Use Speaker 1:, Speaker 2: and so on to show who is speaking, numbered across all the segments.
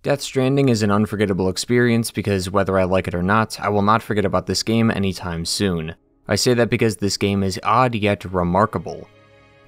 Speaker 1: Death Stranding is an unforgettable experience because whether I like it or not, I will not forget about this game anytime soon. I say that because this game is odd yet remarkable.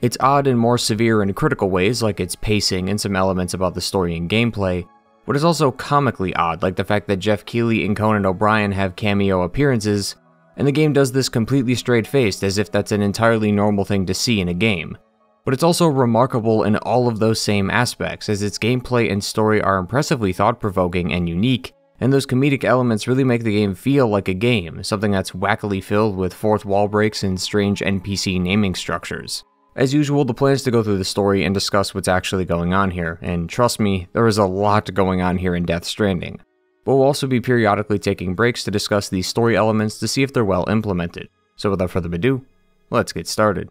Speaker 1: It's odd in more severe and critical ways like its pacing and some elements about the story and gameplay, but it's also comically odd like the fact that Jeff Keighley and Conan O'Brien have cameo appearances, and the game does this completely straight-faced as if that's an entirely normal thing to see in a game. But it's also remarkable in all of those same aspects, as its gameplay and story are impressively thought-provoking and unique, and those comedic elements really make the game feel like a game, something that's wackily filled with fourth wall breaks and strange NPC naming structures. As usual, the plan is to go through the story and discuss what's actually going on here, and trust me, there is a lot going on here in Death Stranding. But we'll also be periodically taking breaks to discuss these story elements to see if they're well implemented. So without further ado, let's get started.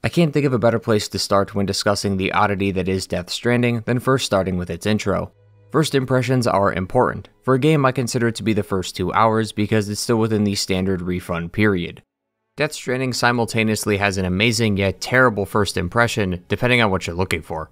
Speaker 1: I can't think of a better place to start when discussing the oddity that is Death Stranding than first starting with its intro. First impressions are important. For a game, I consider it to be the first 2 hours because it's still within the standard refund period. Death Stranding simultaneously has an amazing yet terrible first impression, depending on what you're looking for.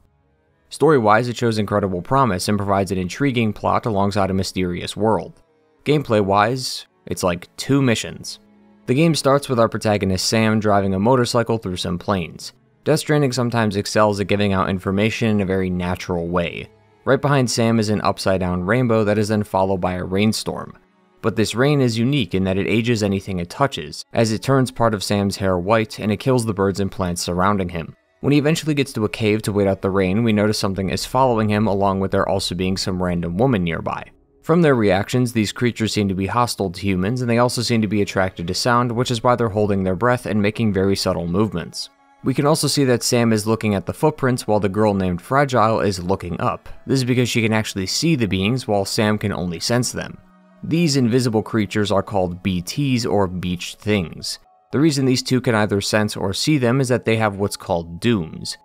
Speaker 1: Story-wise, it shows incredible promise and provides an intriguing plot alongside a mysterious world. Gameplay-wise, it's like 2 missions. The game starts with our protagonist Sam driving a motorcycle through some plains. Death Stranding sometimes excels at giving out information in a very natural way. Right behind Sam is an upside-down rainbow that is then followed by a rainstorm. But this rain is unique in that it ages anything it touches, as it turns part of Sam's hair white and it kills the birds and plants surrounding him. When he eventually gets to a cave to wait out the rain, we notice something is following him along with there also being some random woman nearby. From their reactions, these creatures seem to be hostile to humans, and they also seem to be attracted to sound, which is why they're holding their breath and making very subtle movements. We can also see that Sam is looking at the footprints while the girl named Fragile is looking up. This is because she can actually see the beings while Sam can only sense them. These invisible creatures are called BTs or Beached Things. The reason these two can either sense or see them is that they have what's called dooms.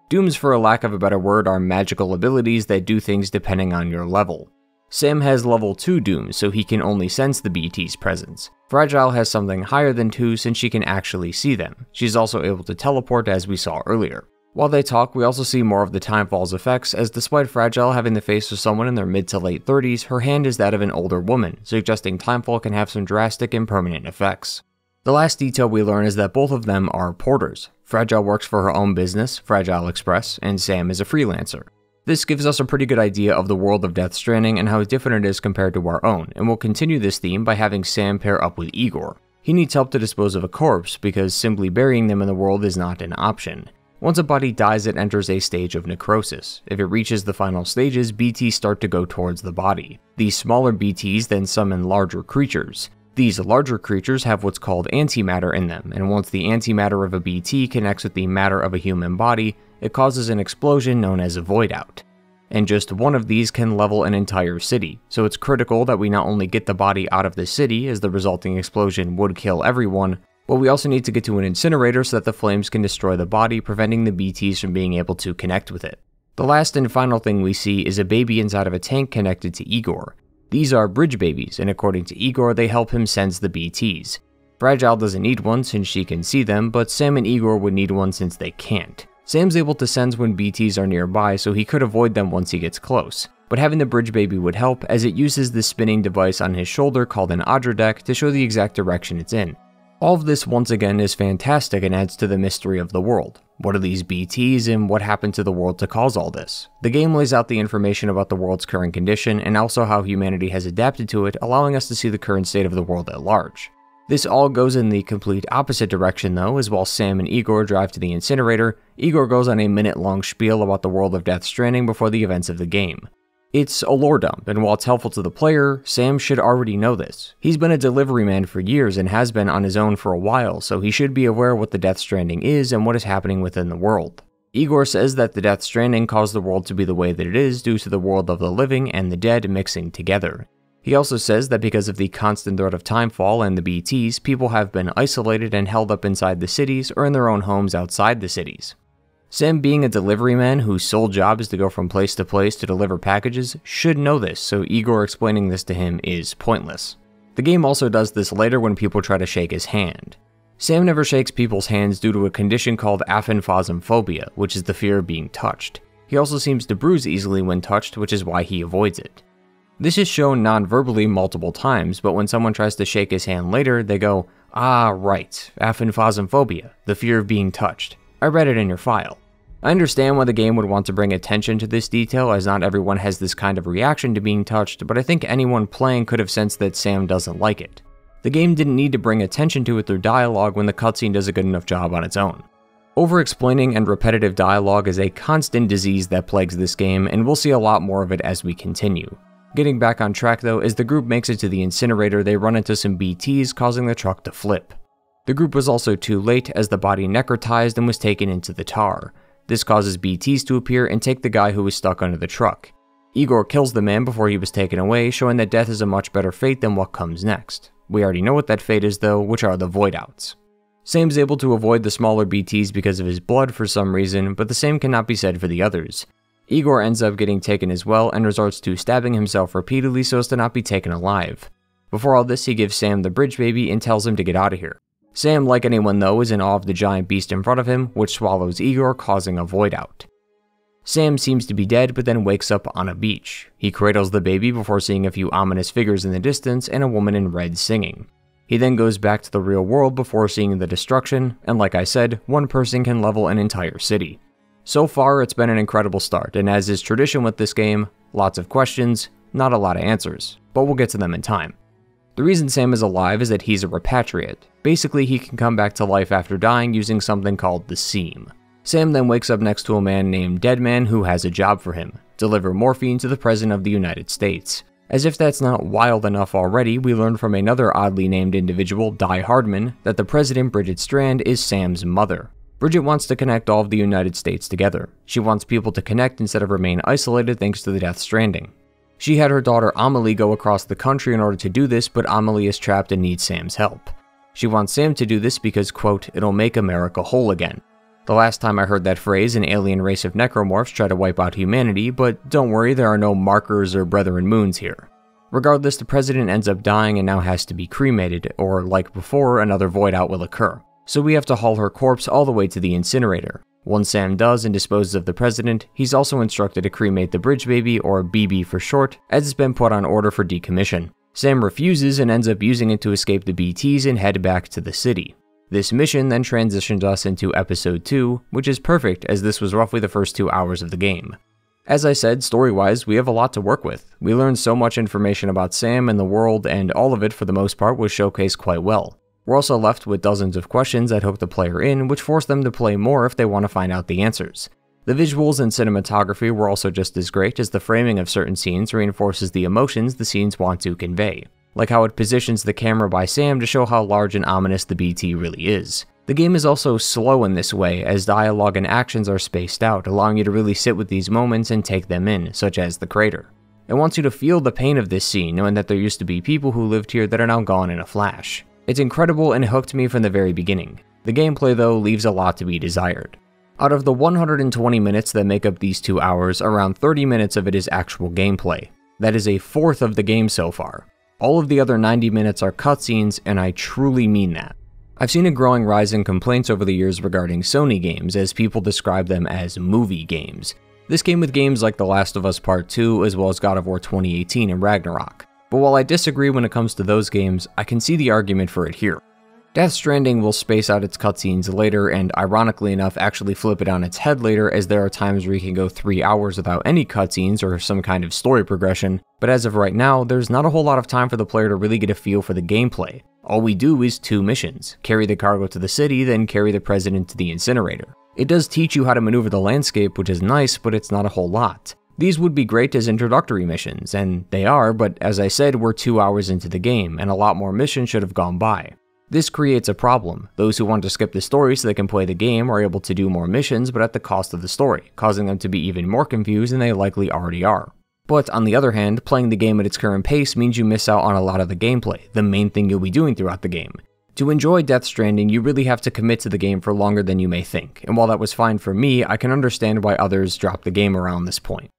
Speaker 1: Dooms, for a lack of a better word, are magical abilities that do things depending on your level. Sam has level 2 dooms, so he can only sense the BT's presence. Fragile has something higher than 2 since she can actually see them. She's also able to teleport as we saw earlier. While they talk, we also see more of the Timefall's effects, as despite Fragile having the face of someone in their mid to late 30s, her hand is that of an older woman, suggesting Timefall can have some drastic and permanent effects. The last detail we learn is that both of them are porters. Fragile works for her own business, Fragile Express, and Sam is a freelancer. This gives us a pretty good idea of the world of Death Stranding and how different it is compared to our own, and we'll continue this theme by having Sam pair up with Igor. He needs help to dispose of a corpse because simply burying them in the world is not an option. Once a body dies, it enters a stage of necrosis. If it reaches the final stages, BTs start to go towards the body. These smaller BTs then summon larger creatures. These larger creatures have what's called antimatter in them, and once the antimatter of a BT connects with the matter of a human body, it causes an explosion known as a void out. And just one of these can level an entire city, so it's critical that we not only get the body out of the city, as the resulting explosion would kill everyone, but we also need to get to an incinerator so that the flames can destroy the body, preventing the BTs from being able to connect with it. The last and final thing we see is a baby inside of a tank connected to Igor. These are bridge babies, and according to Igor, they help him sense the BTs. Fragile doesn't need one since she can see them, but Sam and Igor would need one since they can't. Sam's able to sense when BTs are nearby, so he could avoid them once he gets close. But having the bridge baby would help, as it uses this spinning device on his shoulder called an Odradek to show the exact direction it's in. All of this once again is fantastic and adds to the mystery of the world. What are these BTs and what happened to the world to cause all this? The game lays out the information about the world's current condition and also how humanity has adapted to it, allowing us to see the current state of the world at large. This all goes in the complete opposite direction though, as while Sam and Igor drive to the incinerator, Igor goes on a minute-long spiel about the world of Death Stranding before the events of the game. It's a lore dump, and while it's helpful to the player, Sam should already know this. He's been a delivery man for years and has been on his own for a while, so he should be aware what the Death Stranding is and what is happening within the world. Igor says that the Death Stranding caused the world to be the way that it is due to the world of the living and the dead mixing together. He also says that because of the constant threat of Timefall and the BTs, people have been isolated and held up inside the cities or in their own homes outside the cities. Sam, being a delivery man whose sole job is to go from place to place to deliver packages, should know this, so Igor explaining this to him is pointless. The game also does this later when people try to shake his hand. Sam never shakes people's hands due to a condition called aphanphosmphobia, which is the fear of being touched. He also seems to bruise easily when touched, which is why he avoids it. This is shown non-verbally multiple times, but when someone tries to shake his hand later, they go, "Ah, right, aphanphosmphobia, the fear of being touched. I read it in your file." I understand why the game would want to bring attention to this detail, as not everyone has this kind of reaction to being touched, but I think anyone playing could have sensed that Sam doesn't like it. The game didn't need to bring attention to it through dialogue when the cutscene does a good enough job on its own. Over-explaining and repetitive dialogue is a constant disease that plagues this game, and we'll see a lot more of it as we continue. Getting back on track though, as the group makes it to the incinerator, they run into some BTs, causing the truck to flip. The group was also too late, as the body necrotized and was taken into the tar. This causes BTs to appear and take the guy who was stuck under the truck. Igor kills the man before he was taken away, showing that death is a much better fate than what comes next. We already know what that fate is though, which are the void outs. Sam's able to avoid the smaller BTs because of his blood for some reason, but the same cannot be said for the others. Igor ends up getting taken as well and resorts to stabbing himself repeatedly so as to not be taken alive. Before all this, he gives Sam the bridge baby and tells him to get out of here. Sam, like anyone though, is in awe of the giant beast in front of him, which swallows Igor, causing a void out. Sam seems to be dead, but then wakes up on a beach. He cradles the baby before seeing a few ominous figures in the distance and a woman in red singing. He then goes back to the real world before seeing the destruction, and like I said, one person can level an entire city. So far, it's been an incredible start, and as is tradition with this game, lots of questions, not a lot of answers, but we'll get to them in time. The reason Sam is alive is that he's a repatriate. Basically, he can come back to life after dying using something called the Seam. Sam then wakes up next to a man named Deadman who has a job for him: deliver morphine to the President of the United States. As if that's not wild enough already, we learn from another oddly named individual, Heartman, that the President, Bridget Strand, is Sam's mother. Bridget wants to connect all of the United States together. She wants people to connect instead of remain isolated thanks to the Death Stranding. She had her daughter Amelie go across the country in order to do this, but Amelie is trapped and needs Sam's help. She wants Sam to do this because, quote, "it'll make America whole again." The last time I heard that phrase, an alien race of necromorphs tried to wipe out humanity, but don't worry, there are no markers or brethren moons here. Regardless, the President ends up dying and now has to be cremated, or like before, another void out will occur. So we have to haul her corpse all the way to the incinerator. Once Sam does and disposes of the President, he's also instructed to cremate the bridge baby, or BB for short, as it's been put on order for decommission. Sam refuses and ends up using it to escape the BTs and head back to the city. This mission then transitions us into Episode 2, which is perfect as this was roughly the first 2 hours of the game. As I said, story-wise, we have a lot to work with. We learned so much information about Sam and the world, and all of it, for the most part, was showcased quite well. We're also left with dozens of questions that hook the player in, which force them to play more if they want to find out the answers. The visuals and cinematography were also just as great, as the framing of certain scenes reinforces the emotions the scenes want to convey, like how it positions the camera by Sam to show how large and ominous the BT really is. The game is also slow in this way, as dialogue and actions are spaced out, allowing you to really sit with these moments and take them in, such as the crater. It wants you to feel the pain of this scene, knowing that there used to be people who lived here that are now gone in a flash. It's incredible and it hooked me from the very beginning. The gameplay though leaves a lot to be desired. Out of the 120 minutes that make up these 2 hours, around 30 minutes of it is actual gameplay. That is a fourth of the game so far. All of the other 90 minutes are cutscenes, and I truly mean that. I've seen a growing rise in complaints over the years regarding Sony games, as people describe them as movie games. This came with games like The Last of Us Part 2, as well as God of War 2018 and Ragnarok. But while I disagree when it comes to those games, I can see the argument for it here. Death Stranding will space out its cutscenes later and, ironically enough, actually flip it on its head later, as there are times where you can go 3 hours without any cutscenes or some kind of story progression, but as of right now, there's not a whole lot of time for the player to really get a feel for the gameplay. All we do is 2 missions: carry the cargo to the city, then carry the President to the incinerator. It does teach you how to maneuver the landscape, which is nice, but it's not a whole lot. These would be great as introductory missions, and they are, but as I said, we're 2 hours into the game, and a lot more missions should have gone by. This creates a problem. Those who want to skip the story so they can play the game are able to do more missions, but at the cost of the story, causing them to be even more confused than they likely already are. But on the other hand, playing the game at its current pace means you miss out on a lot of the gameplay, the main thing you'll be doing throughout the game. To enjoy Death Stranding, you really have to commit to the game for longer than you may think, and while that was fine for me, I can understand why others dropped the game around this point.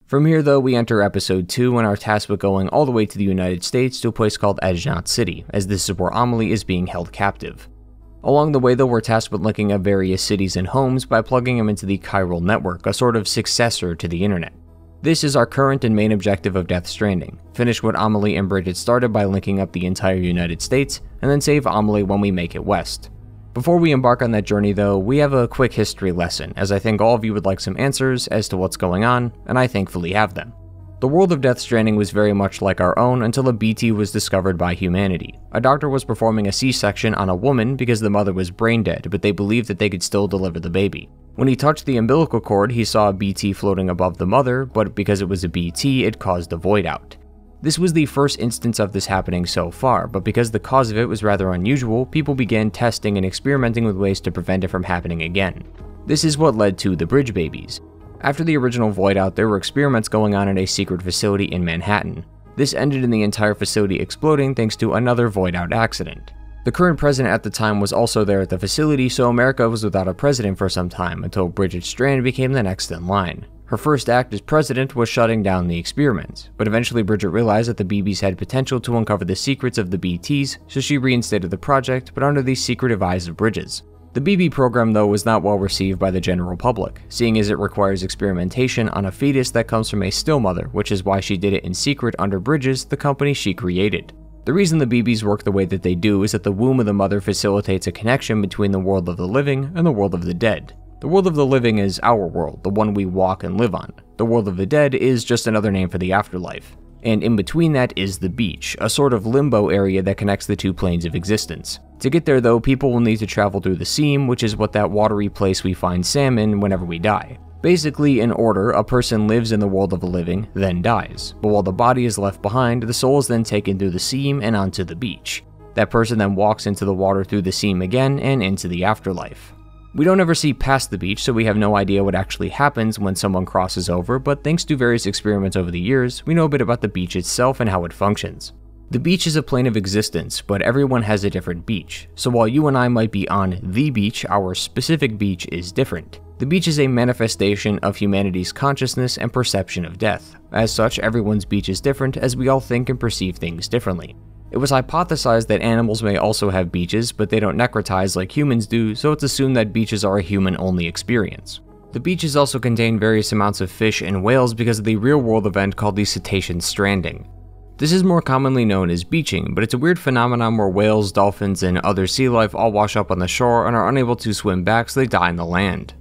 Speaker 1: From here though, we enter Episode 2 and are tasked with going all the way to the United States to a place called Ajnat City, as this is where Amelie is being held captive. Along the way though, we're tasked with linking up various cities and homes by plugging them into the chiral network, a sort of successor to the internet. This is our current and main objective of Death Stranding: finish what Amelie and Bridget started by linking up the entire United States, and then save Amelie when we make it west. Before we embark on that journey though, we have a quick history lesson, as I think all of you would like some answers as to what's going on, and I thankfully have them. The world of Death Stranding was very much like our own until a BT was discovered by humanity. A doctor was performing a C-section on a woman because the mother was brain dead, but they believed that they could still deliver the baby. When he touched the umbilical cord, he saw a BT floating above the mother, but because it was a BT, it caused a void out. This was the first instance of this happening so far, but because the cause of it was rather unusual, people began testing and experimenting with ways to prevent it from happening again. This is what led to the bridge babies. After the original void out, there were experiments going on at a secret facility in Manhattan. This ended in the entire facility exploding thanks to another void out accident. The current president at the time was also there at the facility, so America was without a president for some time until Bridget Strand became the next in line. Her first act as president was shutting down the experiments, but eventually Bridget realized that the BBs had potential to uncover the secrets of the BTs, so she reinstated the project, but under the secretive eyes of Bridges. The BB program though was not well received by the general public, seeing as it requires experimentation on a fetus that comes from a still mother, which is why she did it in secret under Bridges, the company she created. The reason the BBs work the way that they do is that the womb of the mother facilitates a connection between the world of the living and the world of the dead. The world of the living is our world, the one we walk and live on. The world of the dead is just another name for the afterlife. And in between that is the beach, a sort of limbo area that connects the two planes of existence. To get there though, people will need to travel through the seam, which is what that watery place we find Sam in whenever we die. Basically, in order, a person lives in the world of the living, then dies. But while the body is left behind, the soul is then taken through the seam and onto the beach. That person then walks into the water through the seam again and into the afterlife. We don't ever see past the beach, so we have no idea what actually happens when someone crosses over, but thanks to various experiments over the years, we know a bit about the beach itself and how it functions. The beach is a plane of existence, but everyone has a different beach. So while you and I might be on the beach, our specific beach is different. The beach is a manifestation of humanity's consciousness and perception of death. As such, everyone's beach is different as we all think and perceive things differently. It was hypothesized that animals may also have beaches, but they don't necrotize like humans do, so it's assumed that beaches are a human-only experience. The beaches also contain various amounts of fish and whales because of the real-world event called the cetacean stranding. This is more commonly known as beaching, but it's a weird phenomenon where whales, dolphins, and other sea life all wash up on the shore and are unable to swim back, so they die on the land.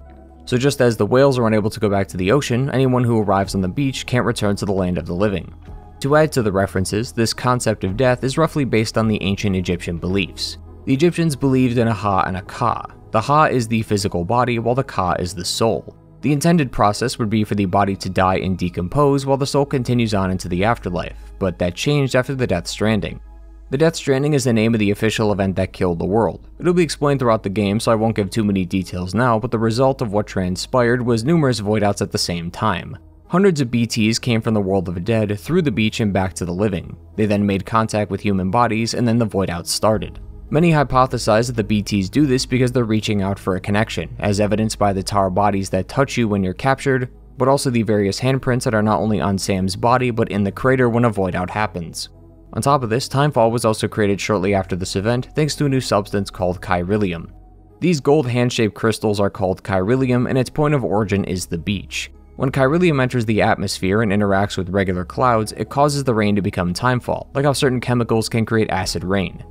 Speaker 1: So just as the whales are unable to go back to the ocean, anyone who arrives on the beach can't return to the land of the living. To add to the references, this concept of death is roughly based on the ancient Egyptian beliefs. The Egyptians believed in a Ha and a Ka. The Ha is the physical body, while the Ka is the soul. The intended process would be for the body to die and decompose while the soul continues on into the afterlife, but that changed after the Death Stranding. The Death Stranding is the name of the official event that killed the world. It'll be explained throughout the game, so I won't give too many details now, but the result of what transpired was numerous void outs at the same time. Hundreds of BTs came from the world of the dead through the beach and back to the living. They then made contact with human bodies, and then the void outs started. Many hypothesize that the BTs do this because they're reaching out for a connection, as evidenced by the tar bodies that touch you when you're captured, but also the various handprints that are not only on Sam's body but in the crater when a void out happens. On top of this, Timefall was also created shortly after this event thanks to a new substance called Chiralium. These gold hand-shaped crystals are called Chiralium, and its point of origin is the beach. When Chiralium enters the atmosphere and interacts with regular clouds, it causes the rain to become timefall, like how certain chemicals can create acid rain.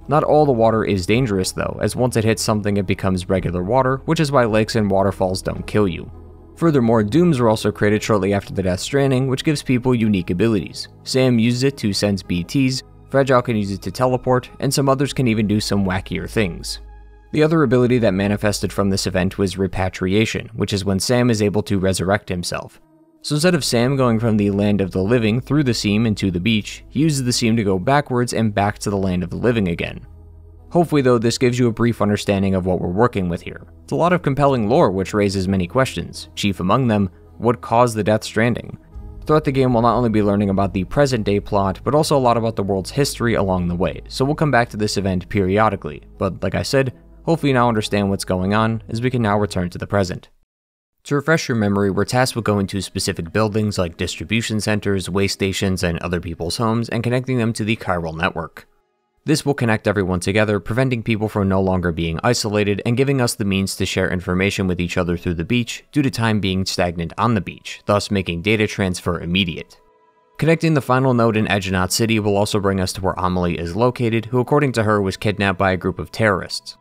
Speaker 1: Not all the water is dangerous though, as once it hits something it becomes regular water, which is why lakes and waterfalls don't kill you. Furthermore, dooms were also created shortly after the Death Stranding, which gives people unique abilities. Sam uses it to sense BTs, Fragile can use it to teleport, and some others can even do some wackier things. The other ability that manifested from this event was repatriation, which is when Sam is able to resurrect himself. So instead of Sam going from the land of the living through the seam into the beach, he uses the seam to go backwards and back to the land of the living again. Hopefully though, this gives you a brief understanding of what we're working with here. It's a lot of compelling lore which raises many questions, chief among them, what caused the Death Stranding? Throughout the game we'll not only be learning about the present day plot, but also a lot about the world's history along the way, so we'll come back to this event periodically, but like I said, hopefully you now understand what's going on, as we can now return to the present. To refresh your memory, we're tasked with going to specific buildings like distribution centers, waste stations, and other people's homes, and connecting them to the chiral network. This will connect everyone together, preventing people from no longer being isolated and giving us the means to share information with each other through the beach due to time being stagnant on the beach, thus making data transfer immediate. Connecting the final node in Edgenot City will also bring us to where Amelie is located, who according to her was kidnapped by a group of terrorists.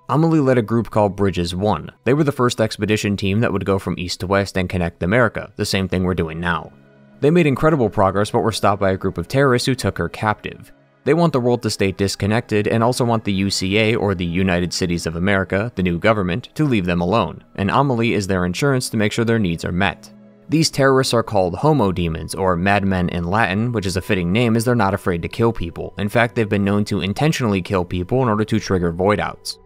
Speaker 1: Amelie led a group called Bridges 1. They were the first expedition team that would go from east to west and connect America, the same thing we're doing now. They made incredible progress but were stopped by a group of terrorists who took her captive. They want the world to stay disconnected and also want the UCA, or the United Cities of America, the new government, to leave them alone, and Amelie is their insurance to make sure their needs are met. These terrorists are called homo demons, or madmen in Latin, which is a fitting name as they're not afraid to kill people. In fact, they've been known to intentionally kill people in order to trigger void-outs.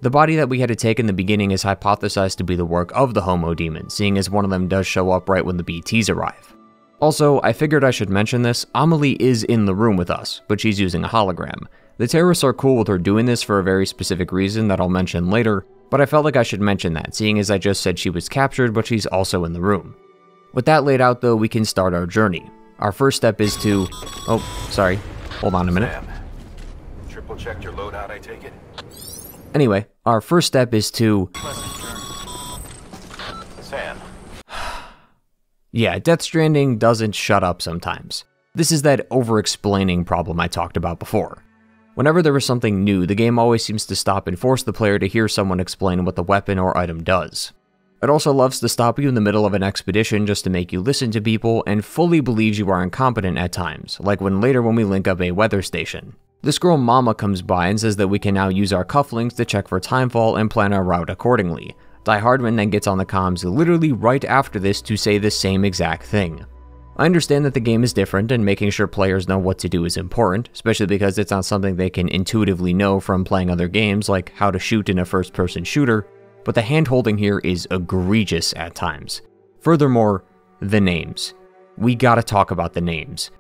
Speaker 1: The body that we had to take in the beginning is hypothesized to be the work of the homo demons, seeing as one of them does show up right when the BTs arrive. Also, I figured I should mention this, Amelie is in the room with us, but she's using a hologram. The terrorists are cool with her doing this for a very specific reason that I'll mention later, but I felt like I should mention that, seeing as I just said she was captured, but she's also in the room. With that laid out though, we can start our journey. Our first step is to... oh, sorry. Hold on a minute.
Speaker 2: Sam, triple checked your loadout, I take it?
Speaker 1: Anyway, our first step is to...
Speaker 2: Sam.
Speaker 1: Yeah, Death Stranding doesn't shut up sometimes. This is that over-explaining problem I talked about before. Whenever there is something new, the game always seems to stop and force the player to hear someone explain what the weapon or item does. It also loves to stop you in the middle of an expedition just to make you listen to people and fully believes you are incompetent at times, like when we link up a weather station. This girl Mama comes by and says that we can now use our cufflinks to check for Timefall and plan our route accordingly. Heartman then gets on the comms literally right after this to say the same exact thing. I understand that the game is different and making sure players know what to do is important, especially because it's not something they can intuitively know from playing other games like how to shoot in a first-person shooter, but the hand-holding here is egregious at times. Furthermore, the names. We gotta talk about the names.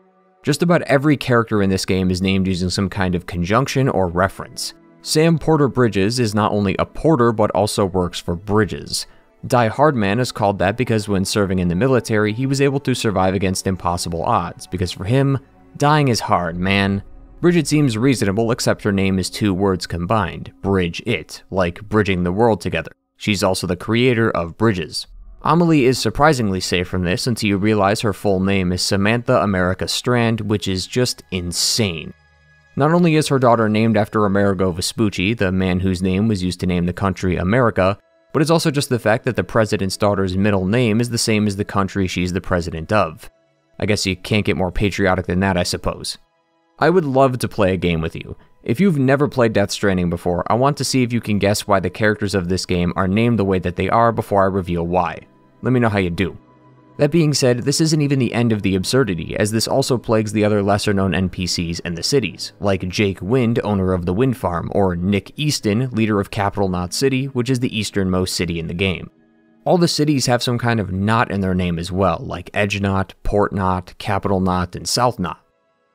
Speaker 1: Just about every character in this game is named using some kind of conjunction or reference. Sam Porter Bridges is not only a porter but also works for Bridges. Heartman is called that because when serving in the military, he was able to survive against impossible odds, because for him, dying is hard, man. Bridget seems reasonable except her name is two words combined, Bridge It, like bridging the world together. She's also the creator of Bridges. Amelie is surprisingly safe from this until you realize her full name is Samantha America Strand, which is just insane. Not only is her daughter named after Amerigo Vespucci, the man whose name was used to name the country America, but it's also just the fact that the president's daughter's middle name is the same as the country she's the president of. I guess you can't get more patriotic than that, I suppose. I would love to play a game with you. If you've never played Death Stranding before, I want to see if you can guess why the characters of this game are named the way that they are before I reveal why. Let me know how you do. That being said, this isn't even the end of the absurdity, as this also plagues the other lesser-known NPCs in the cities, like Jake Wind, owner of the wind farm, or Nick Easton, leader of Capital Knot City, which is the easternmost city in the game. All the cities have some kind of knot in their name as well, like Edge Knot, Port Knot, Capital Knot, and South Knot.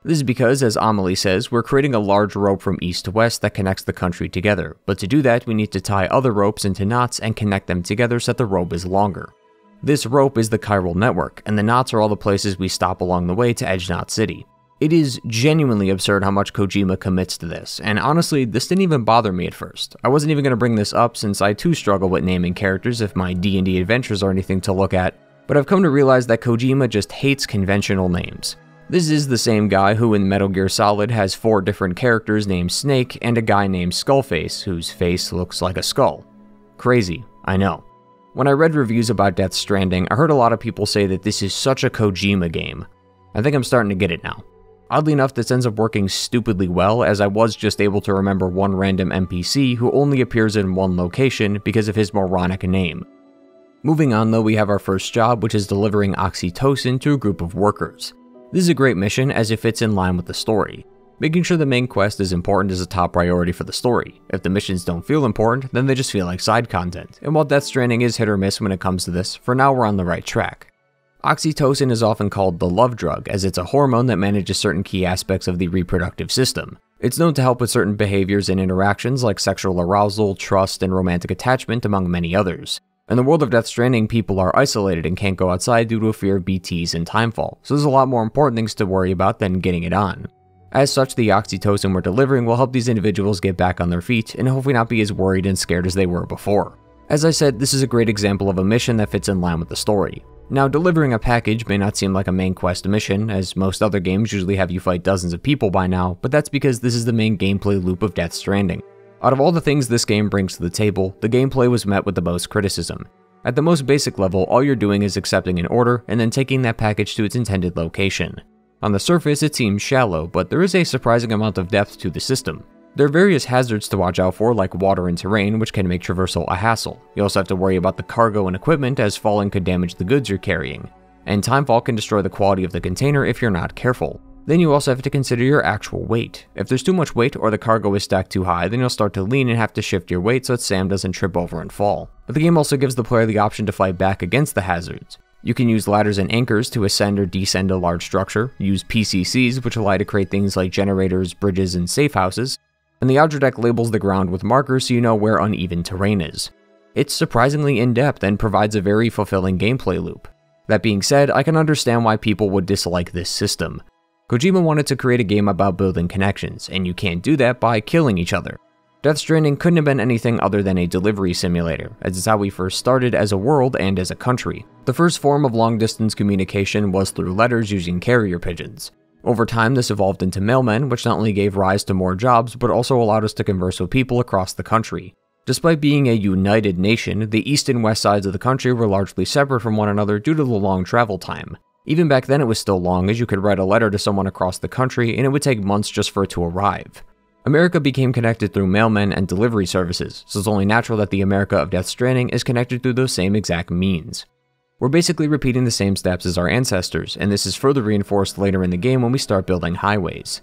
Speaker 1: This is because, as Amelie says, we're creating a large rope from east to west that connects the country together, but to do that we need to tie other ropes into knots and connect them together so that the rope is longer. This rope is the chiral network, and the knots are all the places we stop along the way to Edge Knot City. It is genuinely absurd how much Kojima commits to this, and honestly, this didn't even bother me at first. I wasn't even going to bring this up since I too struggle with naming characters if my D&D adventures are anything to look at, but I've come to realize that Kojima just hates conventional names. This is the same guy who in Metal Gear Solid has 4 different characters named Snake and a guy named Skullface whose face looks like a skull. Crazy, I know. When I read reviews about Death Stranding, I heard a lot of people say that this is such a Kojima game. I think I'm starting to get it now. Oddly enough, this ends up working stupidly well, as I was just able to remember one random NPC who only appears in one location because of his moronic name. Moving on though, we have our first job, which is delivering oxytocin to a group of workers. This is a great mission as it fits in line with the story. Making sure the main quest is important is a top priority for the story. If the missions don't feel important, then they just feel like side content, and while Death Stranding is hit or miss when it comes to this, for now we're on the right track. Oxytocin is often called the love drug, as it's a hormone that manages certain key aspects of the reproductive system. It's known to help with certain behaviors and interactions like sexual arousal, trust, and romantic attachment, among many others. In the world of Death Stranding, people are isolated and can't go outside due to a fear of BTs and Timefall, so there's a lot more important things to worry about than getting it on. As such, the oxytocin we're delivering will help these individuals get back on their feet and hopefully not be as worried and scared as they were before. As I said, this is a great example of a mission that fits in line with the story. Now, delivering a package may not seem like a main quest mission, as most other games usually have you fight dozens of people by now, but that's because this is the main gameplay loop of Death Stranding. Out of all the things this game brings to the table, the gameplay was met with the most criticism. At the most basic level, all you're doing is accepting an order and then taking that package to its intended location. On the surface, it seems shallow, but there is a surprising amount of depth to the system. There are various hazards to watch out for, like water and terrain, which can make traversal a hassle. You also have to worry about the cargo and equipment, as falling could damage the goods you're carrying. And Timefall can destroy the quality of the container if you're not careful. Then you also have to consider your actual weight. If there's too much weight or the cargo is stacked too high, then you'll start to lean and have to shift your weight so that Sam doesn't trip over and fall. But the game also gives the player the option to fight back against the hazards. You can use ladders and anchors to ascend or descend a large structure, use PCCs, which allow you to create things like generators, bridges, and safe houses, and the Outer Deck labels the ground with markers so you know where uneven terrain is. It's surprisingly in-depth and provides a very fulfilling gameplay loop. That being said, I can understand why people would dislike this system. Kojima wanted to create a game about building connections, and you can't do that by killing each other. Death Stranding couldn't have been anything other than a delivery simulator, as it's how we first started as a world and as a country. The first form of long-distance communication was through letters using carrier pigeons. Over time, this evolved into mailmen, which not only gave rise to more jobs, but also allowed us to converse with people across the country. Despite being a united nation, the east and west sides of the country were largely separate from one another due to the long travel time. Even back then it was still long, as you could write a letter to someone across the country and it would take months just for it to arrive. America became connected through mailmen and delivery services, so it's only natural that the America of Death Stranding is connected through those same exact means. We're basically repeating the same steps as our ancestors, and this is further reinforced later in the game when we start building highways.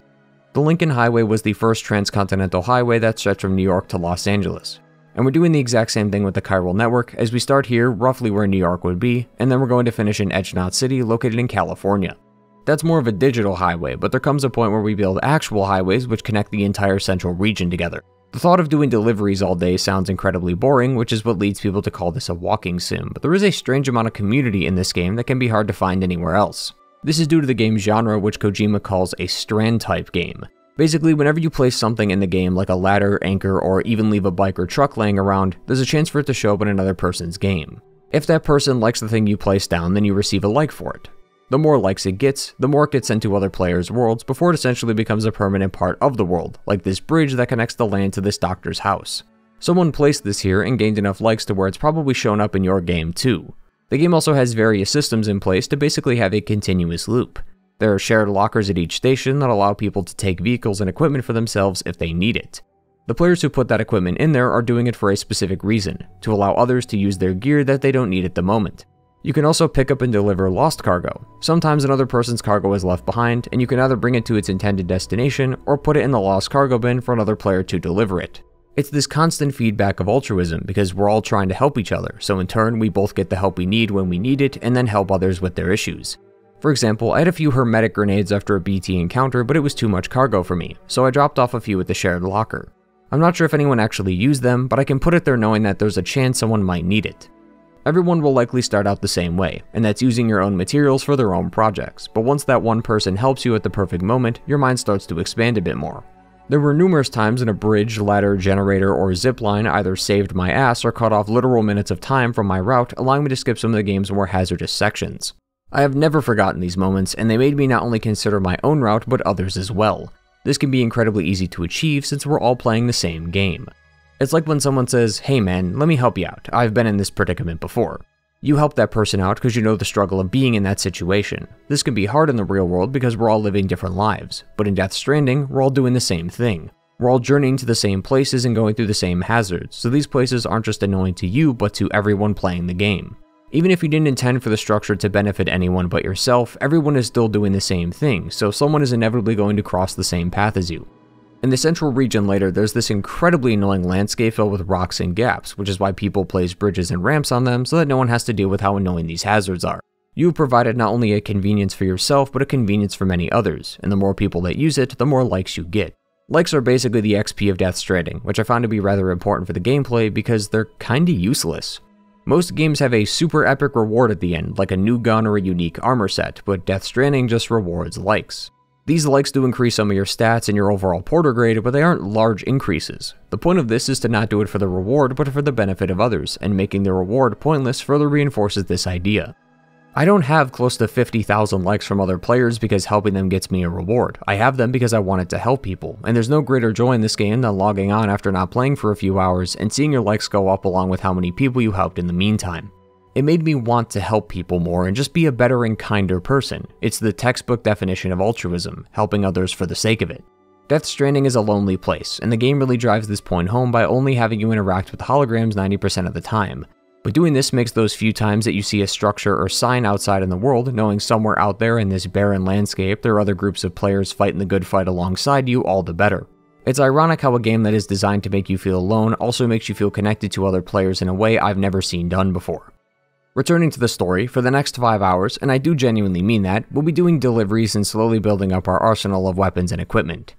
Speaker 1: The Lincoln Highway was the first transcontinental highway that stretched from New York to Los Angeles. And we're doing the exact same thing with the chiral network, as we start here, roughly where New York would be, and then we're going to finish in Edge Knot City, located in California. That's more of a digital highway, but there comes a point where we build actual highways which connect the entire central region together. The thought of doing deliveries all day sounds incredibly boring, which is what leads people to call this a walking sim, but there is a strange amount of community in this game that can be hard to find anywhere else. This is due to the game's genre, which Kojima calls a strand-type game. Basically, whenever you place something in the game like a ladder, anchor, or even leave a bike or truck laying around, there's a chance for it to show up in another person's game. If that person likes the thing you place down, then you receive a like for it. The more likes it gets sent to other players' worlds before it essentially becomes a permanent part of the world, like this bridge that connects the land to this doctor's house. Someone placed this here and gained enough likes to where it's probably shown up in your game too. The game also has various systems in place to basically have a continuous loop. There are shared lockers at each station that allow people to take vehicles and equipment for themselves if they need it. The players who put that equipment in there are doing it for a specific reason, to allow others to use their gear that they don't need at the moment. You can also pick up and deliver lost cargo. Sometimes another person's cargo is left behind, and you can either bring it to its intended destination or put it in the lost cargo bin for another player to deliver it. It's this constant feedback of altruism because we're all trying to help each other, so in turn we both get the help we need when we need it and then help others with their issues. For example, I had a few hermetic grenades after a BT encounter, but it was too much cargo for me, so I dropped off a few at the shared locker. I'm not sure if anyone actually used them, but I can put it there knowing that there's a chance someone might need it. Everyone will likely start out the same way, and that's using your own materials for their own projects, but once that one person helps you at the perfect moment, your mind starts to expand a bit more. There were numerous times when a bridge, ladder, generator, or zipline either saved my ass or cut off literal minutes of time from my route, allowing me to skip some of the game's more hazardous sections. I have never forgotten these moments, and they made me not only consider my own route, but others as well. This can be incredibly easy to achieve since we're all playing the same game. It's like when someone says, "Hey man, let me help you out, I've been in this predicament before." You help that person out because you know the struggle of being in that situation. This can be hard in the real world because we're all living different lives, but in Death Stranding, we're all doing the same thing. We're all journeying to the same places and going through the same hazards, so these places aren't just annoying to you, but to everyone playing the game. Even if you didn't intend for the structure to benefit anyone but yourself, everyone is still doing the same thing, so someone is inevitably going to cross the same path as you. In the central region later, there's this incredibly annoying landscape filled with rocks and gaps, which is why people place bridges and ramps on them so that no one has to deal with how annoying these hazards are. You have provided not only a convenience for yourself, but a convenience for many others, and the more people that use it, the more likes you get. Likes are basically the XP of Death Stranding, which I found to be rather important for the gameplay because they're kinda useless. Most games have a super epic reward at the end, like a new gun or a unique armor set, but Death Stranding just rewards likes. These likes do increase some of your stats and your overall porter grade, but they aren't large increases. The point of this is to not do it for the reward, but for the benefit of others, and making the reward pointless further reinforces this idea. I don't have close to 50,000 likes from other players because helping them gets me a reward. I have them because I wanted to help people, and there's no greater joy in this game than logging on after not playing for a few hours and seeing your likes go up along with how many people you helped in the meantime. It made me want to help people more and just be a better and kinder person. It's the textbook definition of altruism, helping others for the sake of it. Death Stranding is a lonely place, and the game really drives this point home by only having you interact with holograms 90% of the time. But doing this makes those few times that you see a structure or sign outside in the world, knowing somewhere out there in this barren landscape there are other groups of players fighting the good fight alongside you, all the better. It's ironic how a game that is designed to make you feel alone also makes you feel connected to other players in a way I've never seen done before. Returning to the story, for the next 5 hours, and I do genuinely mean that, we'll be doing deliveries and slowly building up our arsenal of weapons and equipment.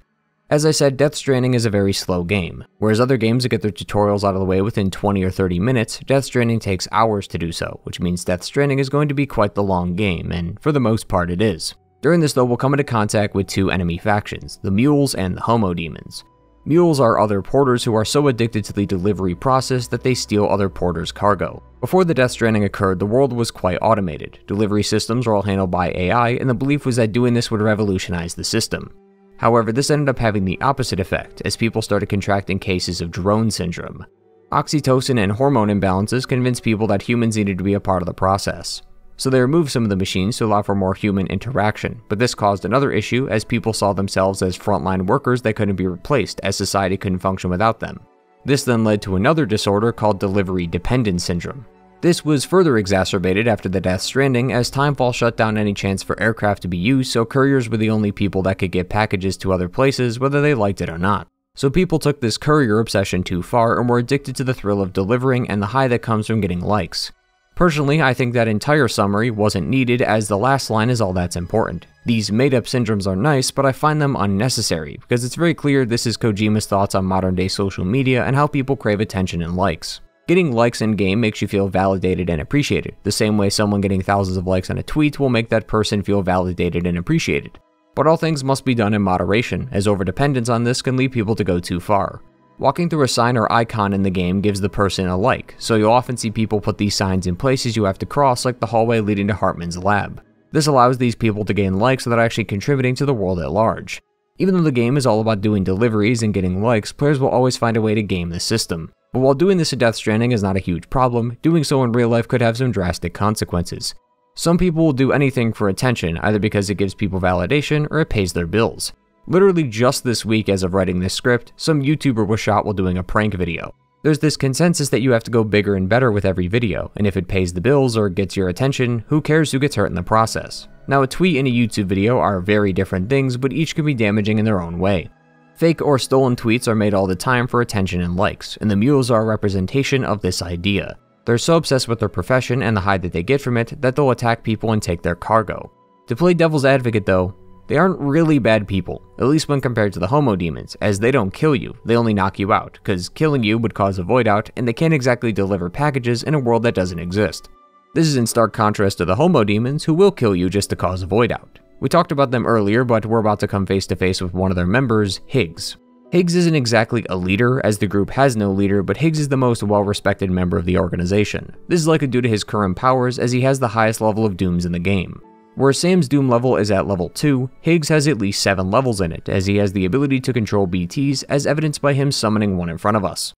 Speaker 1: As I said, Death Stranding is a very slow game. Whereas other games that get their tutorials out of the way within 20 or 30 minutes, Death Stranding takes hours to do so, which means Death Stranding is going to be quite the long game, and for the most part it is. During this though, we'll come into contact with two enemy factions, the Mules and the Homo Demons. Mules are other porters who are so addicted to the delivery process that they steal other porters' cargo. Before the Death Stranding occurred, the world was quite automated. Delivery systems were all handled by AI, and the belief was that doing this would revolutionize the system. However, this ended up having the opposite effect, as people started contracting cases of drone syndrome. Oxytocin and hormone imbalances convinced people that humans needed to be a part of the process. So they removed some of the machines to allow for more human interaction, but this caused another issue as people saw themselves as frontline workers that couldn't be replaced as society couldn't function without them. This then led to another disorder called delivery dependence syndrome. This was further exacerbated after the Death Stranding as Timefall shut down any chance for aircraft to be used, so couriers were the only people that could get packages to other places whether they liked it or not. So people took this courier obsession too far and were addicted to the thrill of delivering and the high that comes from getting likes. Personally, I think that entire summary wasn't needed as the last line is all that's important. These made-up syndromes are nice, but I find them unnecessary, because it's very clear this is Kojima's thoughts on modern-day social media and how people crave attention and likes. Getting likes in-game makes you feel validated and appreciated, the same way someone getting thousands of likes on a tweet will make that person feel validated and appreciated. But all things must be done in moderation, as overdependence on this can lead people to go too far. Walking through a sign or icon in the game gives the person a like, so you'll often see people put these signs in places you have to cross, like the hallway leading to Heartman's lab. This allows these people to gain likes that are actually contributing to the world at large. Even though the game is all about doing deliveries and getting likes, players will always find a way to game the system. But while doing this in Death Stranding is not a huge problem, doing so in real life could have some drastic consequences. Some people will do anything for attention, either because it gives people validation or it pays their bills. Literally just this week as of writing this script, some YouTuber was shot while doing a prank video. There's this consensus that you have to go bigger and better with every video, and if it pays the bills or gets your attention, who cares who gets hurt in the process? Now a tweet and a YouTube video are very different things, but each can be damaging in their own way. Fake or stolen tweets are made all the time for attention and likes, and the Mules are a representation of this idea. They're so obsessed with their profession and the high that they get from it that they'll attack people and take their cargo. To play devil's advocate though, they aren't really bad people, at least when compared to the Homo Demons, as they don't kill you, they only knock you out, cause killing you would cause a void out and they can't exactly deliver packages in a world that doesn't exist. This is in stark contrast to the Homo Demons who will kill you just to cause a void out. We talked about them earlier, but we're about to come face to face with one of their members, Higgs. Higgs isn't exactly a leader, as the group has no leader, but Higgs is the most well-respected member of the organization. This is likely due to his current powers, as he has the highest level of dooms in the game. Where Sam's doom level is at level 2, Higgs has at least 7 levels in it, as he has the ability to control BTs, as evidenced by him summoning one in front of us.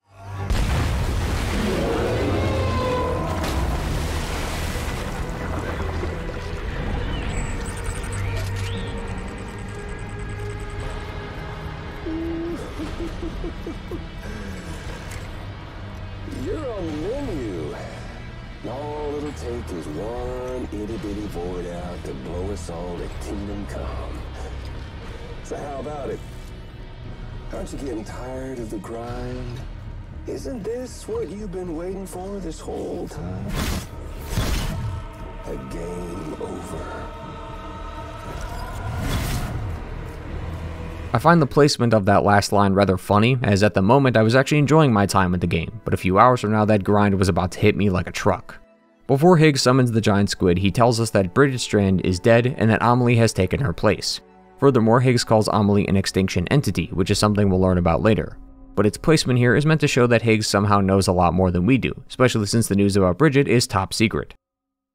Speaker 3: You're on the menu. All it'll take is one itty-bitty void out to blow us all to kingdom come. So how about it? Aren't you getting tired of the grind? Isn't this what you've been waiting for this whole time? A game over.
Speaker 1: I find the placement of that last line rather funny, as at the moment I was actually enjoying my time with the game, but a few hours from now that grind was about to hit me like a truck. Before Higgs summons the giant squid, he tells us that Bridget Strand is dead and that Amelie has taken her place. Furthermore, Higgs calls Amelie an extinction entity, which is something we'll learn about later. But its placement here is meant to show that Higgs somehow knows a lot more than we do, especially since the news about Bridget is top secret.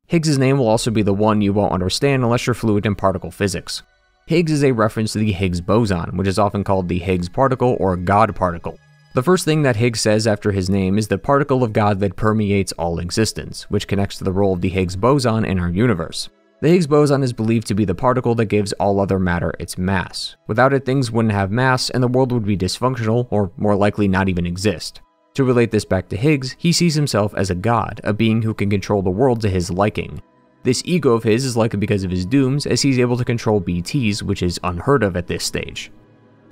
Speaker 1: Higgs' name will also be the one you won't understand unless you're fluent in particle physics. Higgs is a reference to the Higgs boson, which is often called the Higgs particle or God particle. The first thing that Higgs says after his name is the particle of God that permeates all existence, which connects to the role of the Higgs boson in our universe. The Higgs boson is believed to be the particle that gives all other matter its mass. Without it, things wouldn't have mass and the world would be dysfunctional, or more likely not even exist. To relate this back to Higgs, he sees himself as a god, a being who can control the world to his liking. This ego of his is likely because of his dooms, as he's able to control BTs, which is unheard of at this stage.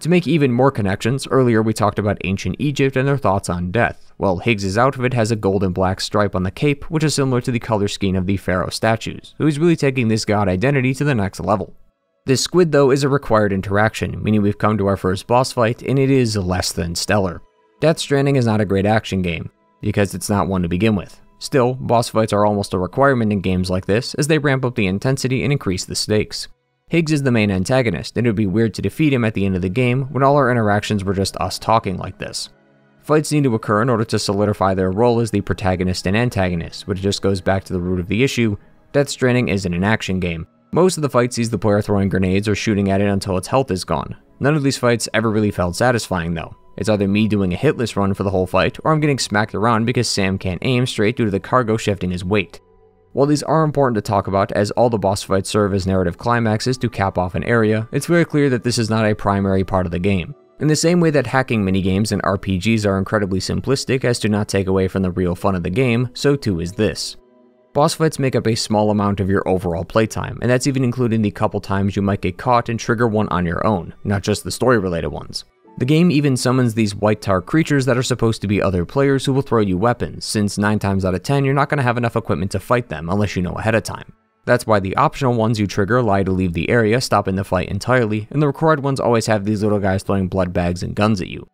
Speaker 1: To make even more connections, earlier we talked about ancient Egypt and their thoughts on death. Well, Higgs' outfit has a gold and black stripe on the cape, which is similar to the color scheme of the pharaoh statues, who is really taking this god identity to the next level. This squid, though, is a required interaction, meaning we've come to our first boss fight, and it is less than stellar. Death Stranding is not a great action game, because it's not one to begin with. Still, boss fights are almost a requirement in games like this, as they ramp up the intensity and increase the stakes. Higgs is the main antagonist, and it would be weird to defeat him at the end of the game when all our interactions were just us talking like this. Fights need to occur in order to solidify their role as the protagonist and antagonist, which just goes back to the root of the issue. Death Stranding isn't an action game. Most of the fight sees the player throwing grenades or shooting at it until its health is gone. None of these fights ever really felt satisfying though. It's either me doing a hitless run for the whole fight, or I'm getting smacked around because Sam can't aim straight due to the cargo shifting his weight. While these are important to talk about, as all the boss fights serve as narrative climaxes to cap off an area, it's very clear that this is not a primary part of the game. In the same way that hacking minigames and RPGs are incredibly simplistic as to not take away from the real fun of the game, so too is this. Boss fights make up a small amount of your overall playtime, and that's even including the couple times you might get caught and trigger one on your own, not just the story-related ones. The game even summons these white tar creatures that are supposed to be other players who will throw you weapons, since 9 times out of 10 you're not going to have enough equipment to fight them unless you know ahead of time. That's why the optional ones you trigger allow you to leave the area, stopping the fight entirely, and the required ones always have these little guys throwing blood bags and guns at you.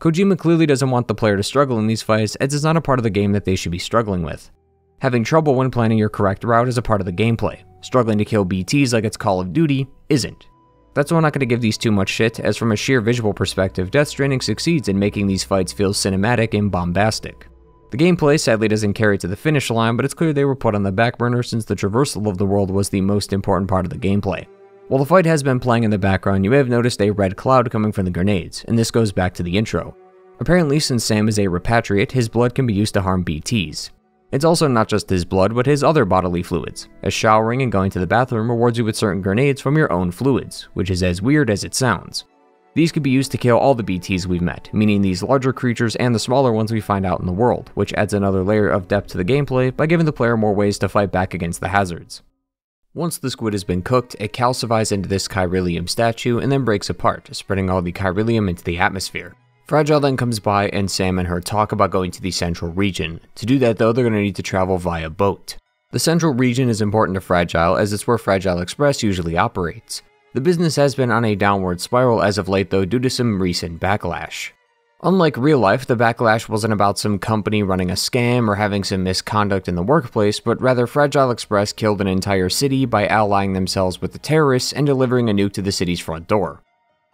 Speaker 1: Kojima clearly doesn't want the player to struggle in these fights, as it's not a part of the game that they should be struggling with. Having trouble when planning your correct route is a part of the gameplay. Struggling to kill BTs like it's Call of Duty isn't. That's why I'm not going to give these too much shit, as from a sheer visual perspective, Death Stranding succeeds in making these fights feel cinematic and bombastic. The gameplay sadly doesn't carry to the finish line, but it's clear they were put on the back burner since the traversal of the world was the most important part of the gameplay. While the fight has been playing in the background, you may have noticed a red cloud coming from the grenades, and this goes back to the intro. Apparently, since Sam is a repatriate, his blood can be used to harm BTs. It's also not just his blood, but his other bodily fluids, as showering and going to the bathroom rewards you with certain grenades from your own fluids, which is as weird as it sounds. These could be used to kill all the BTs we've met, meaning these larger creatures and the smaller ones we find out in the world, which adds another layer of depth to the gameplay by giving the player more ways to fight back against the hazards. Once the squid has been cooked, it calcifies into this Chiralium statue and then breaks apart, spreading all the Chiralium into the atmosphere. Fragile then comes by and Sam and her talk about going to the central region. To do that though, they're going to need to travel via boat. The central region is important to Fragile as it's where Fragile Express usually operates. The business has been on a downward spiral as of late though due to some recent backlash. Unlike real life, the backlash wasn't about some company running a scam or having some misconduct in the workplace, but rather Fragile Express killed an entire city by allying themselves with the terrorists and delivering a nuke to the city's front door.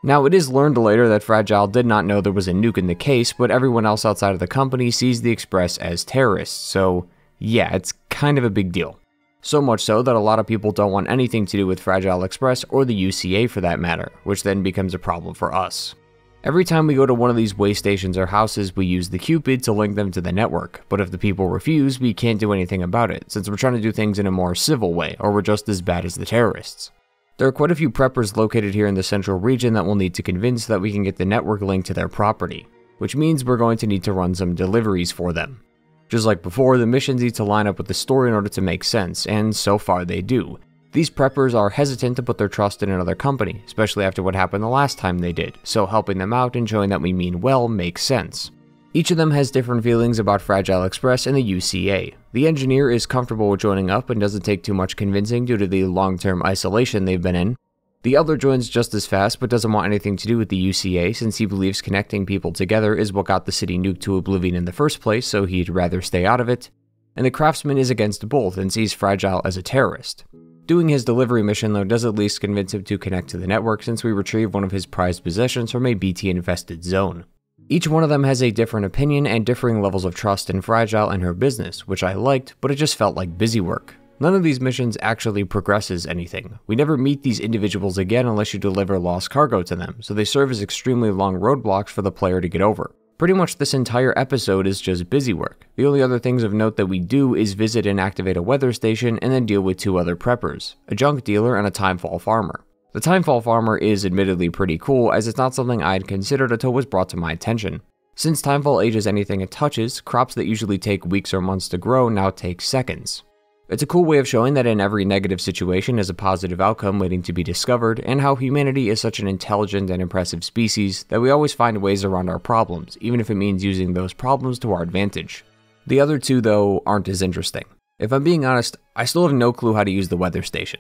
Speaker 1: Now, it is learned later that Fragile did not know there was a nuke in the case, but everyone else outside of the company sees the Express as terrorists, so yeah, it's kind of a big deal. So much so that a lot of people don't want anything to do with Fragile Express or the UCA for that matter, which then becomes a problem for us. Every time we go to one of these way stations or houses, we use the Cupid to link them to the network, but if the people refuse, we can't do anything about it, since we're trying to do things in a more civil way, or we're just as bad as the terrorists. There are quite a few preppers located here in the central region that we'll need to convince that we can get the network link to their property, which means we're going to need to run some deliveries for them. Just like before, the missions need to line up with the story in order to make sense, and so far they do. These preppers are hesitant to put their trust in another company, especially after what happened the last time they did, so helping them out and showing that we mean well makes sense. Each of them has different feelings about Fragile Express and the UCA. The engineer is comfortable with joining up and doesn't take too much convincing due to the long-term isolation they've been in. The other joins just as fast but doesn't want anything to do with the UCA since he believes connecting people together is what got the city nuked to oblivion in the first place, so he'd rather stay out of it. And the craftsman is against both and sees Fragile as a terrorist. Doing his delivery mission though does at least convince him to connect to the network since we retrieve one of his prized possessions from a BT-infested zone. Each one of them has a different opinion and differing levels of trust in Fragile and her business, which I liked, but it just felt like busy work. None of these missions actually progresses anything. We never meet these individuals again unless you deliver lost cargo to them, so they serve as extremely long roadblocks for the player to get over. Pretty much this entire episode is just busy work. The only other things of note that we do is visit and activate a weather station and then deal with 2 other preppers, a junk dealer and a Timefall farmer. The Timefall farmer is admittedly pretty cool, as it's not something I had considered until it was brought to my attention. Since Timefall ages anything it touches, crops that usually take weeks or months to grow now take seconds. It's a cool way of showing that in every negative situation is a positive outcome waiting to be discovered, and how humanity is such an intelligent and impressive species that we always find ways around our problems, even if it means using those problems to our advantage. The other 2 though aren't as interesting. If I'm being honest, I still have no clue how to use the weather station.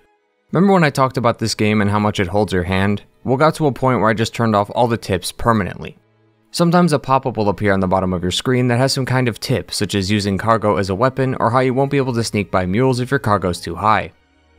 Speaker 1: Remember when I talked about this game and how much it holds your hand? Well, got to a point where I just turned off all the tips permanently. Sometimes a pop-up will appear on the bottom of your screen that has some kind of tip, such as using cargo as a weapon or how you won't be able to sneak by mules if your cargo's too high.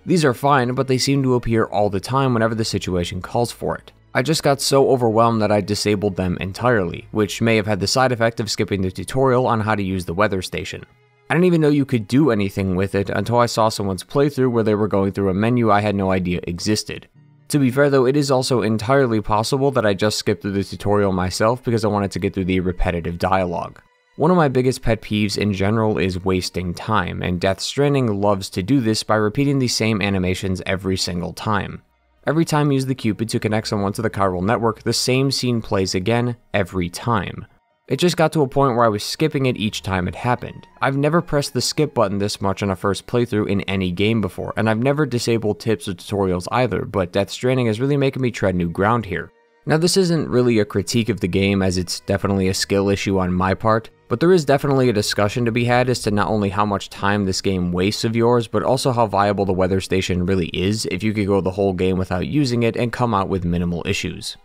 Speaker 1: These are fine, but they seem to appear all the time whenever the situation calls for it. I just got so overwhelmed that I disabled them entirely, which may have had the side effect of skipping the tutorial on how to use the weather station. I didn't even know you could do anything with it until I saw someone's playthrough where they were going through a menu I had no idea existed. To be fair though, it is also entirely possible that I just skipped through the tutorial myself because I wanted to get through the repetitive dialogue. One of my biggest pet peeves in general is wasting time, and Death Stranding loves to do this by repeating the same animations every single time. Every time you use the Cupid to connect someone to the chiral network, the same scene plays again every time. It just got to a point where I was skipping it each time it happened. I've never pressed the skip button this much on a first playthrough in any game before, and I've never disabled tips or tutorials either, but Death Stranding is really making me tread new ground here. Now this isn't really a critique of the game, as it's definitely a skill issue on my part, but there is definitely a discussion to be had as to not only how much time this game wastes of yours, but also how viable the weather station really is if you could go the whole game without using it and come out with minimal issues.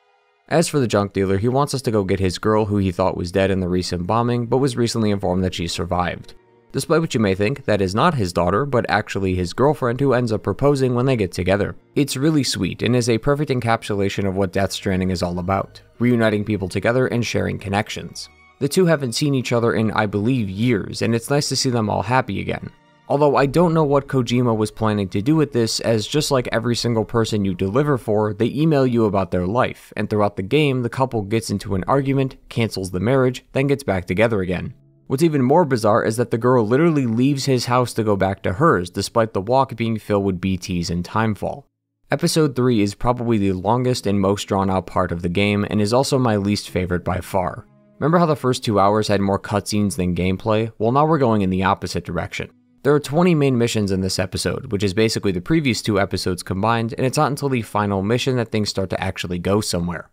Speaker 1: As for the junk dealer, he wants us to go get his girl who he thought was dead in the recent bombing, but was recently informed that she survived. Despite what you may think, that is not his daughter, but actually his girlfriend who ends up proposing when they get together. It's really sweet and is a perfect encapsulation of what Death Stranding is all about, reuniting people together and sharing connections. The two haven't seen each other in, I believe, years, and it's nice to see them all happy again. Although I don't know what Kojima was planning to do with this, as just like every single person you deliver for, they email you about their life, and throughout the game, the couple gets into an argument, cancels the marriage, then gets back together again. What's even more bizarre is that the girl literally leaves his house to go back to hers, despite the walk being filled with BTs and Timefall. Episode 3 is probably the longest and most drawn out part of the game, and is also my least favorite by far. Remember how the first 2 hours had more cutscenes than gameplay? Well, now we're going in the opposite direction. There are 20 main missions in this episode, which is basically the previous 2 episodes combined, and it's not until the final mission that things start to actually go somewhere.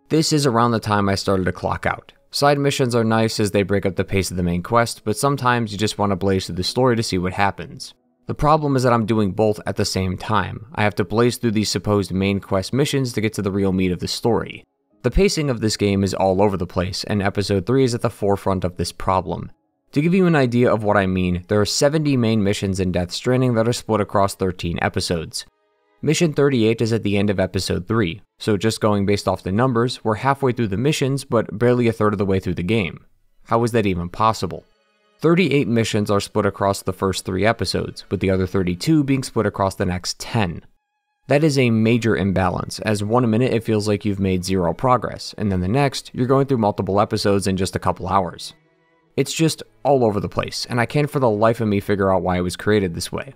Speaker 1: This is around the time I started to clock out. Side missions are nice as they break up the pace of the main quest, but sometimes you just want to blaze through the story to see what happens. The problem is that I'm doing both at the same time. I have to blaze through these supposed main quest missions to get to the real meat of the story. The pacing of this game is all over the place, and episode 3 is at the forefront of this problem. To give you an idea of what I mean, there are 70 main missions in Death Stranding that are split across 13 episodes. Mission 38 is at the end of episode 3, so just going based off the numbers, we're halfway through the missions, but barely a third of the way through the game. How is that even possible? 38 missions are split across the first 3 episodes, with the other 32 being split across the next 10. That is a major imbalance, as one minute it feels like you've made 0 progress, and then the next, you're going through multiple episodes in just a couple hours. It's just all over the place, and I can't for the life of me figure out why it was created this way.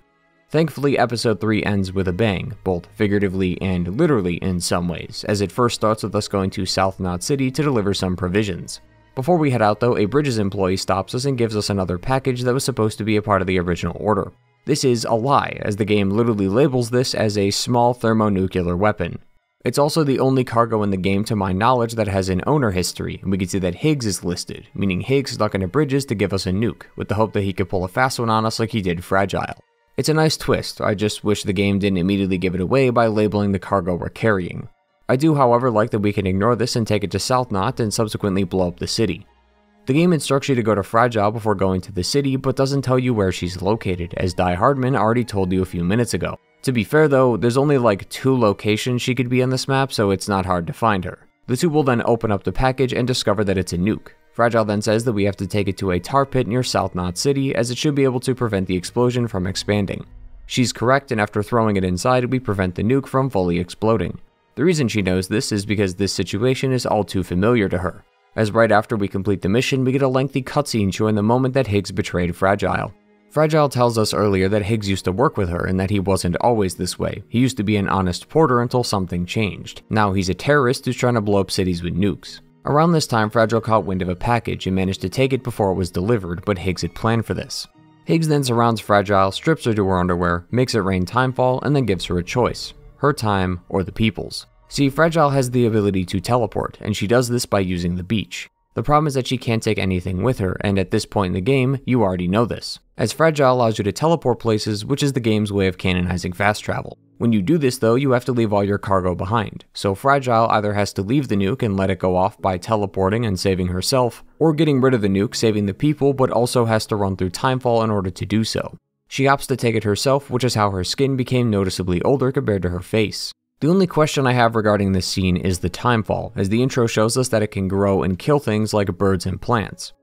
Speaker 1: Thankfully, episode 3 ends with a bang, both figuratively and literally in some ways, as it first starts with us going to South Knot City to deliver some provisions. Before we head out though, a Bridges employee stops us and gives us another package that was supposed to be a part of the original order. This is a lie, as the game literally labels this as a small thermonuclear weapon. It's also the only cargo in the game to my knowledge that has an owner history, and we can see that Higgs is listed, meaning Higgs snuck into Bridges to give us a nuke, with the hope that he could pull a fast one on us like he did Fragile. It's a nice twist, I just wish the game didn't immediately give it away by labeling the cargo we're carrying. I do however like that we can ignore this and take it to South Knot and subsequently blow up the city. The game instructs you to go to Fragile before going to the city, but doesn't tell you where she's located, as Heartman already told you a few minutes ago. To be fair though, there's only like 2 locations she could be on this map, so it's not hard to find her. The two will then open up the package and discover that it's a nuke. Fragile then says that we have to take it to a tar pit near South Knot City, as it should be able to prevent the explosion from expanding. She's correct, and after throwing it inside, we prevent the nuke from fully exploding. The reason she knows this is because this situation is all too familiar to her, as right after we complete the mission, we get a lengthy cutscene showing the moment that Higgs betrayed Fragile. Fragile tells us earlier that Higgs used to work with her and that he wasn't always this way. He used to be an honest porter until something changed. Now he's a terrorist who's trying to blow up cities with nukes. Around this time, Fragile caught wind of a package and managed to take it before it was delivered, but Higgs had planned for this. Higgs then surrounds Fragile, strips her to her underwear, makes it rain Timefall, and then gives her a choice: her time or the people's. See, Fragile has the ability to teleport, and she does this by using the beach. The problem is that she can't take anything with her, and at this point in the game, you already know this, as Fragile allows you to teleport places, which is the game's way of canonizing fast travel. When you do this though, you have to leave all your cargo behind, so Fragile either has to leave the nuke and let it go off by teleporting and saving herself, or getting rid of the nuke saving the people, but also has to run through Timefall in order to do so. She opts to take it herself, which is how her skin became noticeably older compared to her face. The only question I have regarding this scene is the Timefall, as the intro shows us that it can grow and kill things like birds and plants.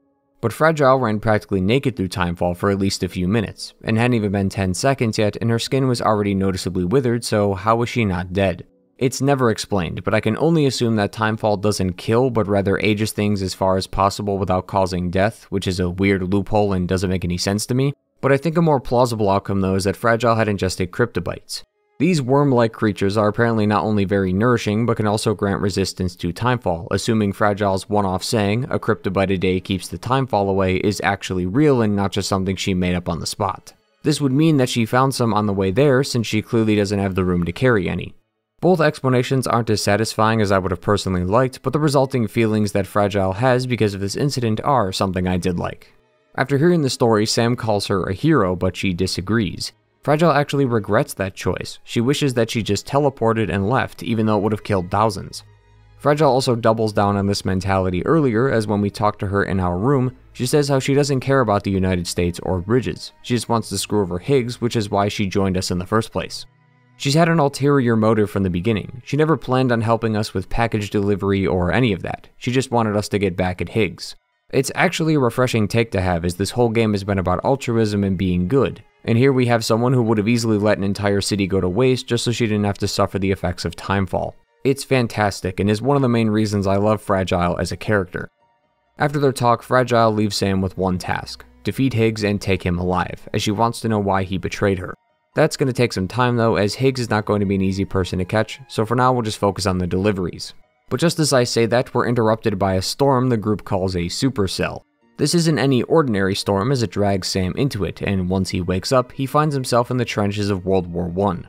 Speaker 1: But Fragile ran practically naked through Timefall for at least a few minutes, and hadn't even been 10 seconds yet, and her skin was already noticeably withered, so how was she not dead? It's never explained, but I can only assume that Timefall doesn't kill, but rather ages things as far as possible without causing death, which is a weird loophole and doesn't make any sense to me. But I think a more plausible outcome though is that Fragile had ingested cryptobites. These worm-like creatures are apparently not only very nourishing, but can also grant resistance to Timefall, assuming Fragile's one-off saying, "a cryptobite a day keeps the Timefall away," is actually real and not just something she made up on the spot. This would mean that she found some on the way there, since she clearly doesn't have the room to carry any. Both explanations aren't as satisfying as I would have personally liked, but the resulting feelings that Fragile has because of this incident are something I did like. After hearing the story, Sam calls her a hero, but she disagrees. Fragile actually regrets that choice. She wishes that she just teleported and left, even though it would have killed thousands. Fragile also doubles down on this mentality earlier, as when we talk to her in our room, she says how she doesn't care about the United States or bridges. She just wants to screw over Higgs, which is why she joined us in the first place. She's had an ulterior motive from the beginning. She never planned on helping us with package delivery or any of that. She just wanted us to get back at Higgs. It's actually a refreshing take to have, as this whole game has been about altruism and being good. And here we have someone who would have easily let an entire city go to waste just so she didn't have to suffer the effects of Timefall. It's fantastic and is one of the main reasons I love Fragile as a character. After their talk, Fragile leaves Sam with one task: defeat Higgs and take him alive, as she wants to know why he betrayed her. That's going to take some time though, as Higgs is not going to be an easy person to catch, so for now we'll just focus on the deliveries. But just as I say that, we're interrupted by a storm the group calls a supercell. This isn't any ordinary storm, as it drags Sam into it, and once he wakes up, he finds himself in the trenches of World War I.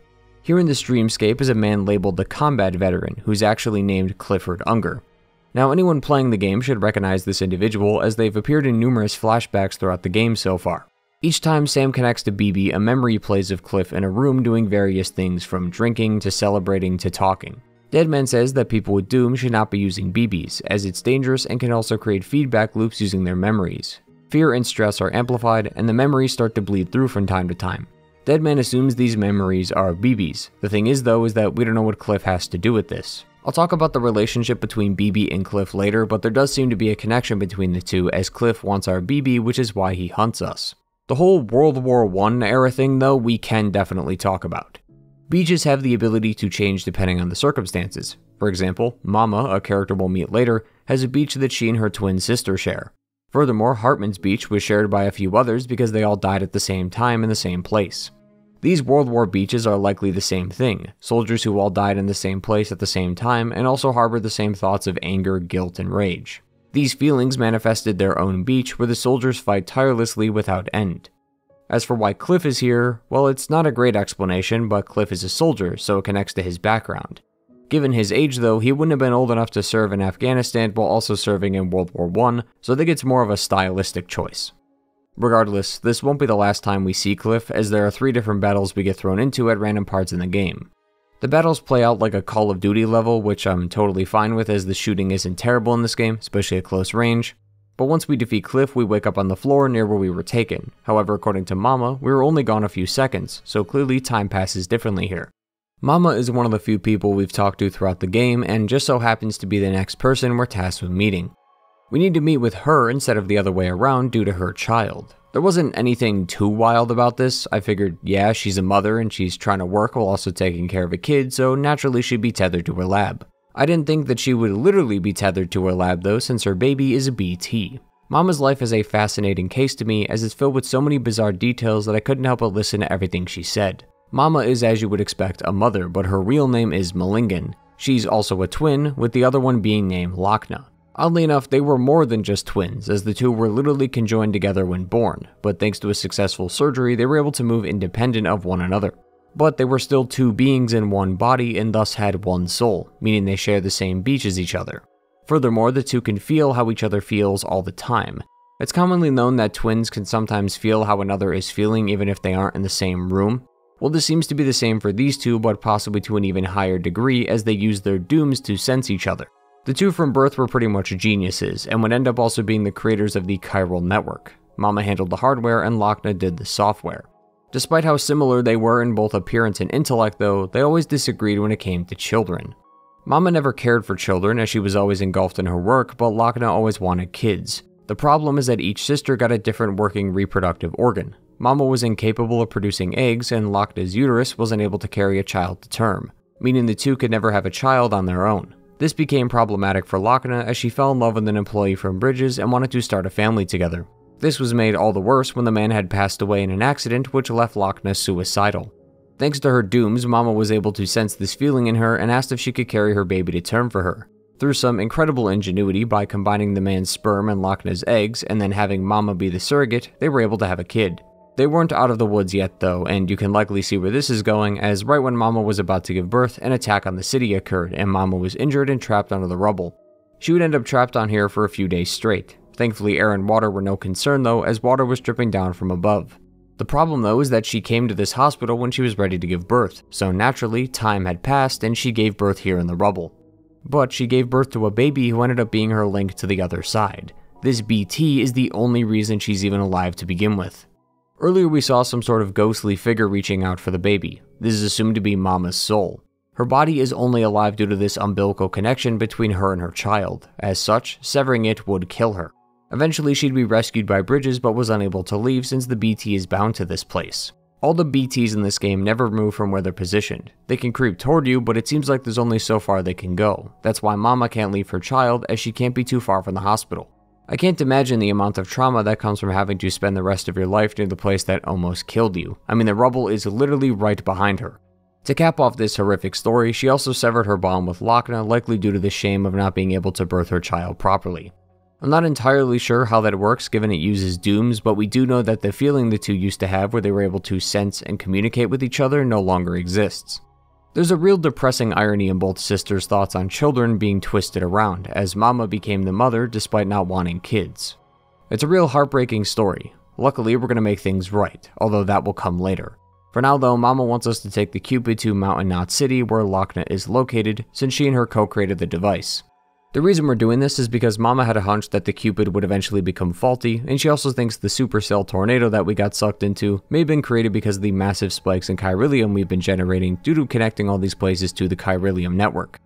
Speaker 1: Here in this dreamscape is a man labeled the Combat Veteran, who's actually named Clifford Unger. Now anyone playing the game should recognize this individual, as they've appeared in numerous flashbacks throughout the game so far. Each time Sam connects to BB, a memory plays of Cliff in a room doing various things, from drinking to celebrating to talking. Deadman says that people with Doom should not be using BBs, as it's dangerous and can also create feedback loops using their memories. Fear and stress are amplified, and the memories start to bleed through from time to time. Deadman assumes these memories are BBs. The thing is though, is that we don't know what Cliff has to do with this. I'll talk about the relationship between BB and Cliff later, but there does seem to be a connection between the two, as Cliff wants our BB, which is why he hunts us. The whole World War I era thing though, we can definitely talk about. Beaches have the ability to change depending on the circumstances. For example, Mama, a character we'll meet later, has a beach that she and her twin sister share. Furthermore, Heartman's beach was shared by a few others because they all died at the same time in the same place. These World War beaches are likely the same thing, soldiers who all died in the same place at the same time and also harbored the same thoughts of anger, guilt, and rage. These feelings manifested their own beach, where the soldiers fight tirelessly without end. As for why Cliff is here, well, it's not a great explanation, but Cliff is a soldier, so it connects to his background. Given his age though, he wouldn't have been old enough to serve in Afghanistan while also serving in World War I, so I think it's more of a stylistic choice. Regardless, this won't be the last time we see Cliff, as there are 3 different battles we get thrown into at random parts in the game. The battles play out like a Call of Duty level, which I'm totally fine with, as the shooting isn't terrible in this game, especially at close range. But once we defeat Cliff, we wake up on the floor near where we were taken. However, according to Mama, we were only gone a few seconds, so clearly time passes differently here. Mama is one of the few people we've talked to throughout the game, and just so happens to be the next person we're tasked with meeting. We need to meet with her instead of the other way around due to her child. There wasn't anything too wild about this. I figured, yeah, she's a mother and she's trying to work while also taking care of a kid, so naturally she'd be tethered to her lab. I didn't think that she would literally be tethered to her lab though, since her baby is a BT. Mama's life is a fascinating case to me as it's filled with so many bizarre details that I couldn't help but listen to everything she said. Mama is, as you would expect, a mother, but her real name is Malingan. She's also a twin, with the other one being named Lochna. Oddly enough, they were more than just twins, as the two were literally conjoined together when born, but thanks to a successful surgery, they were able to move independent of one another. But they were still two beings in one body and thus had one soul, meaning they share the same beach as each other. Furthermore, the two can feel how each other feels all the time. It's commonly known that twins can sometimes feel how another is feeling even if they aren't in the same room. Well, this seems to be the same for these two, but possibly to an even higher degree as they use their dooms to sense each other. The two from birth were pretty much geniuses, and would end up also being the creators of the chiral network. Mama handled the hardware and Lochna did the software. Despite how similar they were in both appearance and intellect though, they always disagreed when it came to children. Mama never cared for children as she was always engulfed in her work, but Lochna always wanted kids. The problem is that each sister got a different working reproductive organ. Mama was incapable of producing eggs and Lochna's uterus wasn't able to carry a child to term, meaning the two could never have a child on their own. This became problematic for Lochna as she fell in love with an employee from Bridges and wanted to start a family together. This was made all the worse when the man had passed away in an accident which left Lochna suicidal. Thanks to her dooms, Mama was able to sense this feeling in her and asked if she could carry her baby to term for her. Through some incredible ingenuity by combining the man's sperm and Lochna's eggs and then having Mama be the surrogate, they were able to have a kid. They weren't out of the woods yet though, and you can likely see where this is going, as right when Mama was about to give birth, an attack on the city occurred and Mama was injured and trapped under the rubble. She would end up trapped on here for a few days straight. Thankfully air and water were no concern though, as water was dripping down from above. The problem though is that she came to this hospital when she was ready to give birth, so naturally time had passed and she gave birth here in the rubble. But she gave birth to a baby who ended up being her link to the other side. This BT is the only reason she's even alive to begin with. Earlier we saw some sort of ghostly figure reaching out for the baby. This is assumed to be Mama's soul. Her body is only alive due to this umbilical connection between her and her child. As such, severing it would kill her. Eventually she'd be rescued by Bridges but was unable to leave since the BT is bound to this place. All the BTs in this game never move from where they're positioned. They can creep toward you, but it seems like there's only so far they can go. That's why Mama can't leave her child, as she can't be too far from the hospital. I can't imagine the amount of trauma that comes from having to spend the rest of your life near the place that almost killed you. I mean, the rubble is literally right behind her. To cap off this horrific story, she also severed her bond with Lochna, likely due to the shame of not being able to birth her child properly. I'm not entirely sure how that works given it uses dooms, but we do know that the feeling the two used to have where they were able to sense and communicate with each other no longer exists. There's a real depressing irony in both sisters' thoughts on children being twisted around, as Mama became the mother despite not wanting kids. It's a real heartbreaking story. Luckily, we're going to make things right, although that will come later. For now though, Mama wants us to take the Cupid to Mountain Knot City where Lochna is located, since she and her co-created the device. The reason we're doing this is because Mama had a hunch that the Cupid would eventually become faulty, and she also thinks the supercell tornado that we got sucked into may have been created because of the massive spikes in Chiralium we've been generating due to connecting all these places to the Chiralium network.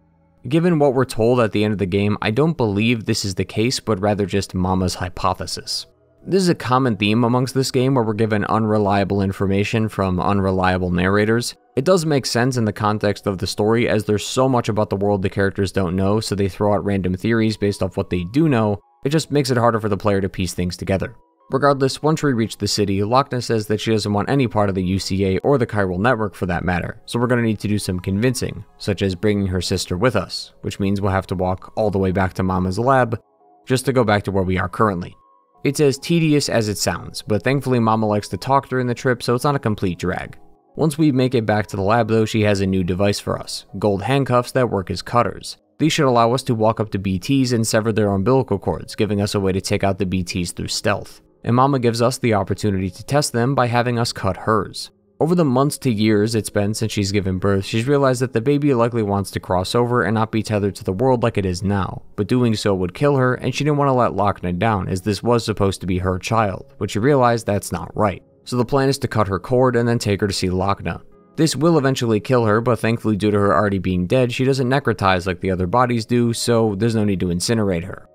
Speaker 1: Given what we're told at the end of the game, I don't believe this is the case, but rather just Mama's hypothesis. This is a common theme amongst this game where we're given unreliable information from unreliable narrators. It does make sense in the context of the story as there's so much about the world the characters don't know, so they throw out random theories based off what they do know. It just makes it harder for the player to piece things together. Regardless, once we reach the city, Lochna says that she doesn't want any part of the UCA or the chiral network for that matter, so we're going to need to do some convincing, such as bringing her sister with us, which means we'll have to walk all the way back to Mama's lab just to go back to where we are currently. It's as tedious as it sounds, but thankfully Mama likes to talk during the trip, so it's not a complete drag. Once we make it back to the lab though, she has a new device for us, gold handcuffs that work as cutters. These should allow us to walk up to BTs and sever their umbilical cords, giving us a way to take out the BTs through stealth. And Mama gives us the opportunity to test them by having us cut hers. Over the months to years it's been since she's given birth, she's realized that the baby likely wants to cross over and not be tethered to the world like it is now, but doing so would kill her, and she didn't want to let Lochna down as this was supposed to be her child, but she realized that's not right. So the plan is to cut her cord and then take her to see Lochna. This will eventually kill her, but thankfully due to her already being dead, she doesn't necrotize like the other bodies do, so there's no need to incinerate her.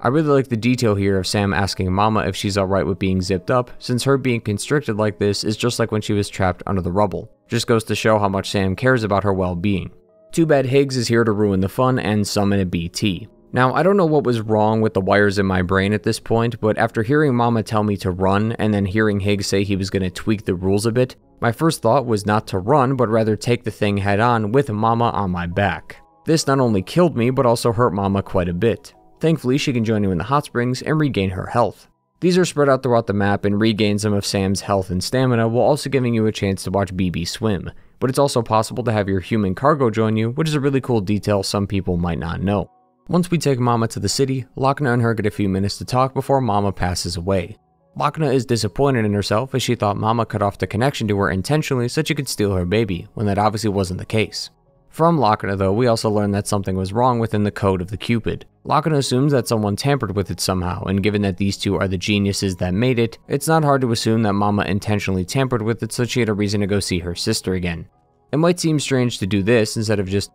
Speaker 1: I really like the detail here of Sam asking Mama if she's alright with being zipped up, since her being constricted like this is just like when she was trapped under the rubble. Just goes to show how much Sam cares about her well-being. Too bad Higgs is here to ruin the fun and summon a BT. Now, I don't know what was wrong with the wires in my brain at this point, but after hearing Mama tell me to run and then hearing Higgs say he was going to tweak the rules a bit, my first thought was not to run, but rather take the thing head on with Mama on my back. This not only killed me, but also hurt Mama quite a bit. Thankfully, she can join you in the hot springs and regain her health. These are spread out throughout the map and regain some of Sam's health and stamina while also giving you a chance to watch BB swim. But it's also possible to have your human cargo join you, which is a really cool detail some people might not know. Once we take Mama to the city, Lochna and her get a few minutes to talk before Mama passes away. Lochna is disappointed in herself as she thought Mama cut off the connection to her intentionally so she could steal her baby, when that obviously wasn't the case. From Lochna though, we also learn that something was wrong within the code of the Cupid. Lochna assumes that someone tampered with it somehow, and given that these two are the geniuses that made it, it's not hard to assume that Mama intentionally tampered with it so she had a reason to go see her sister again. It might seem strange to do this instead of just,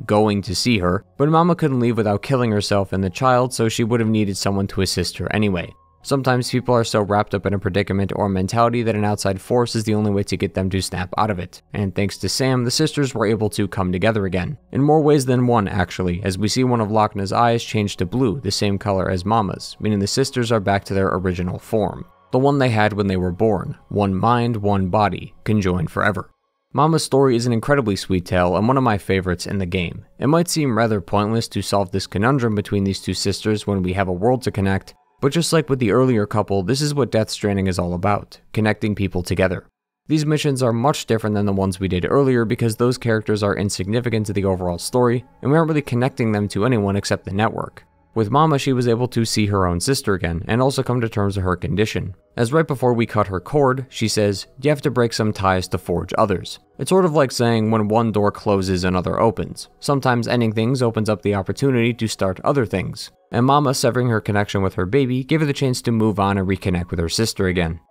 Speaker 1: going to see her, but Mama couldn't leave without killing herself and the child, so she would have needed someone to assist her anyway. Sometimes people are so wrapped up in a predicament or mentality that an outside force is the only way to get them to snap out of it. And thanks to Sam, the sisters were able to come together again. In more ways than one, actually, as we see one of Lochna's eyes change to blue, the same color as Mama's, meaning the sisters are back to their original form. The one they had when they were born. One mind, one body, conjoined forever. Mama's story is an incredibly sweet tale and one of my favorites in the game. It might seem rather pointless to solve this conundrum between these two sisters when we have a world to connect, but just like with the earlier couple, this is what Death Stranding is all about, connecting people together. These missions are much different than the ones we did earlier because those characters are insignificant to the overall story, and we aren't really connecting them to anyone except the network. With Mama, she was able to see her own sister again, and also come to terms with her condition. As right before we cut her cord, she says, you have to break some ties to forge others. It's sort of like saying when one door closes, another opens. Sometimes ending things opens up the opportunity to start other things. And Mama, severing her connection with her baby, gave her the chance to move on and reconnect with her sister again.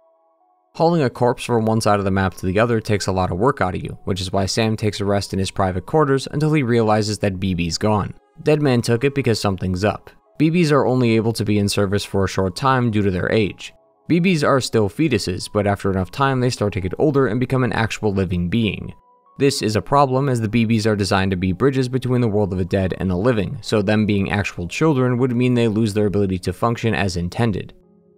Speaker 1: Hauling a corpse from one side of the map to the other takes a lot of work out of you, which is why Sam takes a rest in his private quarters until he realizes that BB's gone. Deadman took it because something's up. BBs are only able to be in service for a short time due to their age. BBs are still fetuses, but after enough time they start to get older and become an actual living being. This is a problem as the BBs are designed to be bridges between the world of the dead and the living, so them being actual children would mean they lose their ability to function as intended.